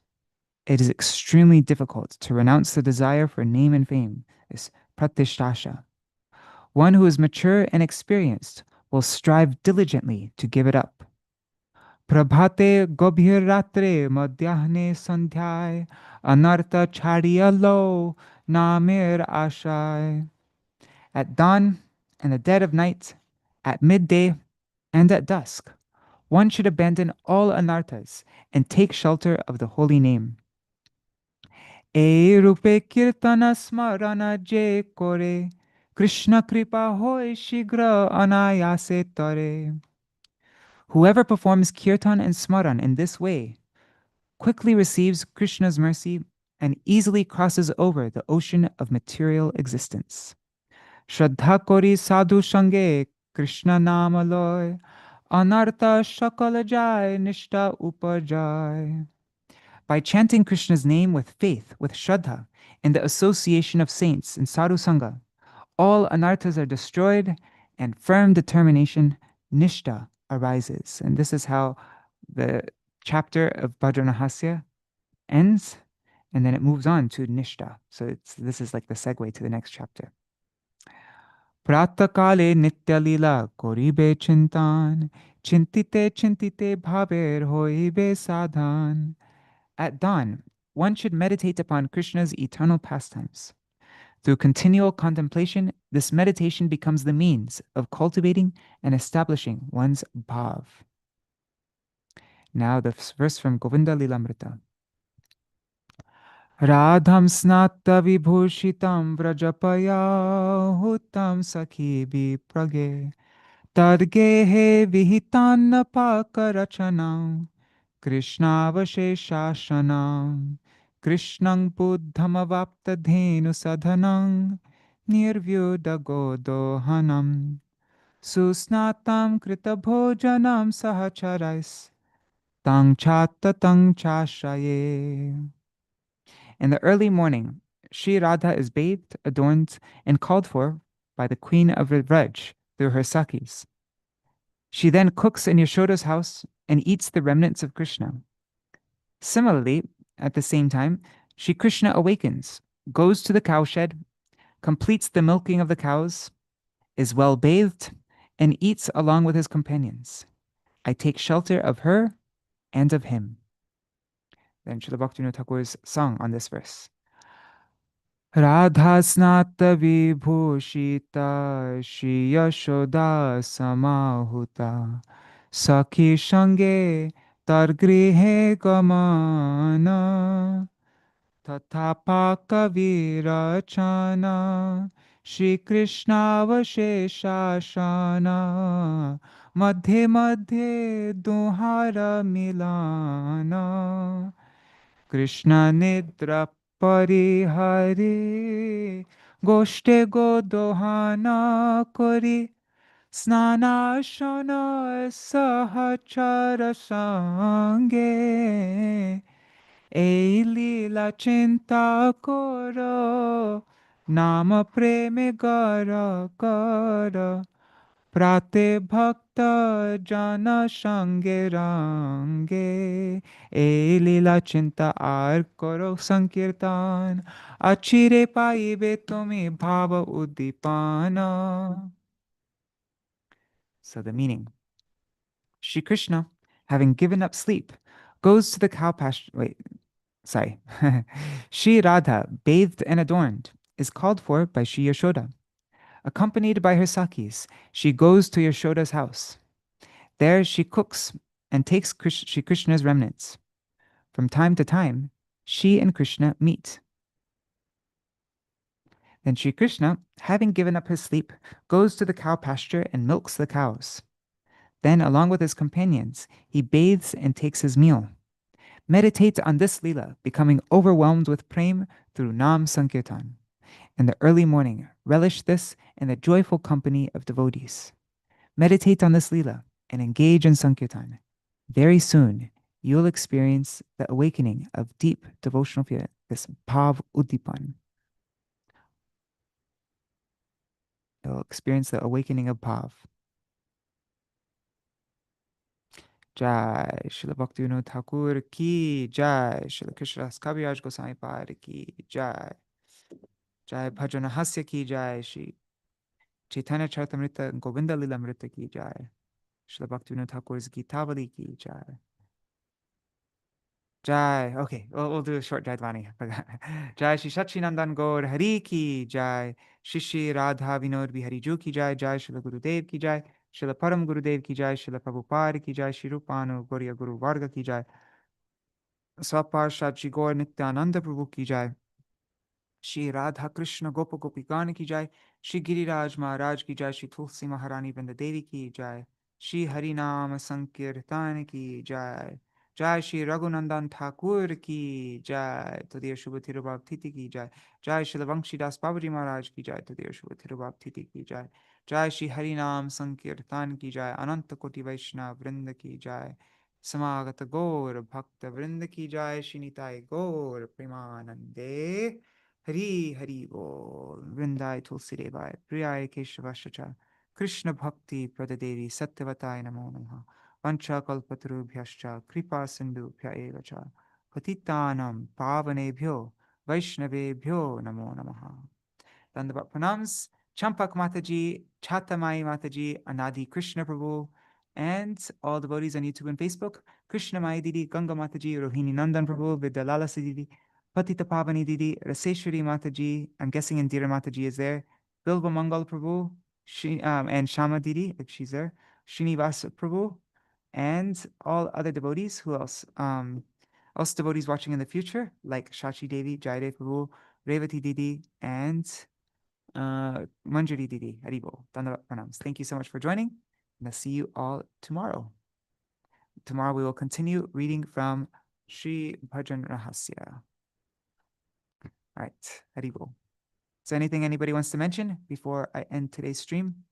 it is extremely difficult to renounce the desire for name and fame, this pratistasha. One who is mature and experienced will strive diligently to give it up. Prabhate gobhir ratre madhyahne sandhyay anartha chadiya lo namir ashai. At dawn and the dead of night, at midday and at dusk, one should abandon all anarthas and take shelter of the holy name. E rupe kirtana smarana je kore, Krishna kripa hoy shigra anayase tare. Whoever performs kirtan and smaran in this way quickly receives Krishna's mercy and easily crosses over the ocean of material existence. Shraddha kori sadhu sange Krishna nama loy, anartha shakala jai nishta upajai. By chanting Krishna's name with faith, with Shraddha, in the association of saints in Sadhu Sangha, all anarthas are destroyed and firm determination, Nishta, arises. And this is how the chapter of Bhadranahasya ends, and then it moves on to Nishta. So this is like the segue to the next chapter. Pratakale nitya lila koribe chintan, chintite bhaver hoibe sadhan. At dawn, one should meditate upon Krishna's eternal pastimes. Through continual contemplation, this meditation becomes the means of cultivating and establishing one's bhav. Now the verse from Govinda Lilamrita. Radham snata vibhushitam vrajapaya hutam sakhi prage tadgehe vihitan pakarachanam Krishnavasheshashanam Krishnang buddhamavaptadhenu sadhanam nirvyudagodohanam susnatam kritabhojanam sahacharais tang chatta tang chashaye. In the early morning, Śrī Radha is bathed, adorned, and called for by the queen of Vraj through her Sakhis. She then cooks in Yashoda's house and eats the remnants of Krishna. Similarly, at the same time, Shri Krishna awakens, goes to the cowshed, completes the milking of the cows, is well bathed, and eats along with his companions. I take shelter of her and of him. Then Srila Bhaktivinoda Thakur's song on this verse. Radha snata vibhushita Shri Yashoda samahuta Sakhi shange tar grihe gamana Tathapa kavirachana Shri Krishna vasheshashana Madhye madhye duhara milana Krishna nidra parihare goshte godohana kori snana shana sahachara sange ei lila chinta koro nama preme gara gara prate bhakta jana sange range ei lila chinta ar koro sankirtan achire paibe tumi bhava udipana. So the meaning. Shri Krishna, having given up sleep, goes to the cow pasture. Shri Radha, bathed and adorned, is called for by Shri Yashoda. Accompanied by her Sakhis, she goes to Yashoda's house. There she cooks and takes Shri Krishna's remnants. From time to time, she and Krishna meet. Then Shri Krishna, having given up his sleep, goes to the cow pasture and milks the cows. Then, along with his companions, he bathes and takes his meal. Meditate on this lila, becoming overwhelmed with prem through Nam Sankirtan. In the early morning, relish this in the joyful company of devotees. Meditate on this lila and engage in Sankirtan. Very soon, you'll experience the awakening of deep devotional feeling, this bhav udipan. You'll experience the awakening of bhav. Jai Śrīla Bhaktivinoda Ṭhākura ki Jai, Śrīla Krishnadas Kaviraj Gosvāmī Pāda ki Jai, Jai Bhadranahasya ki Jai, Shri Caitanya Charitamrita Govinda Lilamrita ki jai. Śrīla Bhaktivinoda Thakur's Gītāvali ki jai. Jai. Okay, we'll do a short Jaidvani. Jai Shri Sachinandan Gaur Hari ki jai. Shri Radha Vinod Bihari Ju ki jai. Jai Śrīla Gurudev ki jai. Śrīla Param Gurudev ki jai. Śrīla Prabhupada ki jai. Shri Rupanu Gauriya Guru Varga ki jai. Swaparshad Shri Gaur Nityananda Prabhu ki jai. Shri Radha Krishna Gopa Gopikana ki jai. Shri Giriraj Maharaj ki jai. Shri Tulsi Maharani Vrinda Devi ki jai. Shri Harinama Sankirtan ki jai. Jai Śrī Raghunandana Ṭhākura ki jai. Tadīya Shubha Tirubhav Titi ki jai. Jai Śrīla Vaṁśī dāsa Bābājī Mahārāja ki jai. Tadīya Shubha Tirubhav Titi ki jai. Jai Shri Harinam Sankirtan ki jai. Ananta Koti Vaishnava Vrinda ki jai. Samagata Gaur Bhakta Vrinda ki jai. Shri Nitai Gaur Premanande. Hari Hari Bol. Vrindai Tulsi Devai. Priyai Keshavashacha. Krishna Bhakti Pradadevi Satyavatai Namo Namaha. Vancha kalpatarubhyascha kripa sindhubhya eva cha patitanam pavanebhyo vaishnavebhyo namo namaha. Dandavat pranams, Champak Mataji, Chatamai Mataji, Anadi Krishna Prabhu, and all devotees on YouTube and Facebook, Krishna Mai Didi, Ganga Mataji, Rohini Nandan Prabhu, Vidyalala Didi, Patita Pavani Didi, Raseshwari Mataji, I'm guessing Indira Mataji is there, Bilba Mangal Prabhu, and Shama Didi, if she's there, Srinivasa Prabhu, and all other devotees. Who else? Also devotees watching in the future, like Shachi Devi, Jaidev Prabhu, Revati Didi, and Manjari Didi. Haribo. Dandavat pranams. Thank you so much for joining, and I'll see you all tomorrow. Tomorrow we will continue reading from Sri Bhajan Rahasya. All right. Haribo. Is there anything anybody wants to mention before I end today's stream?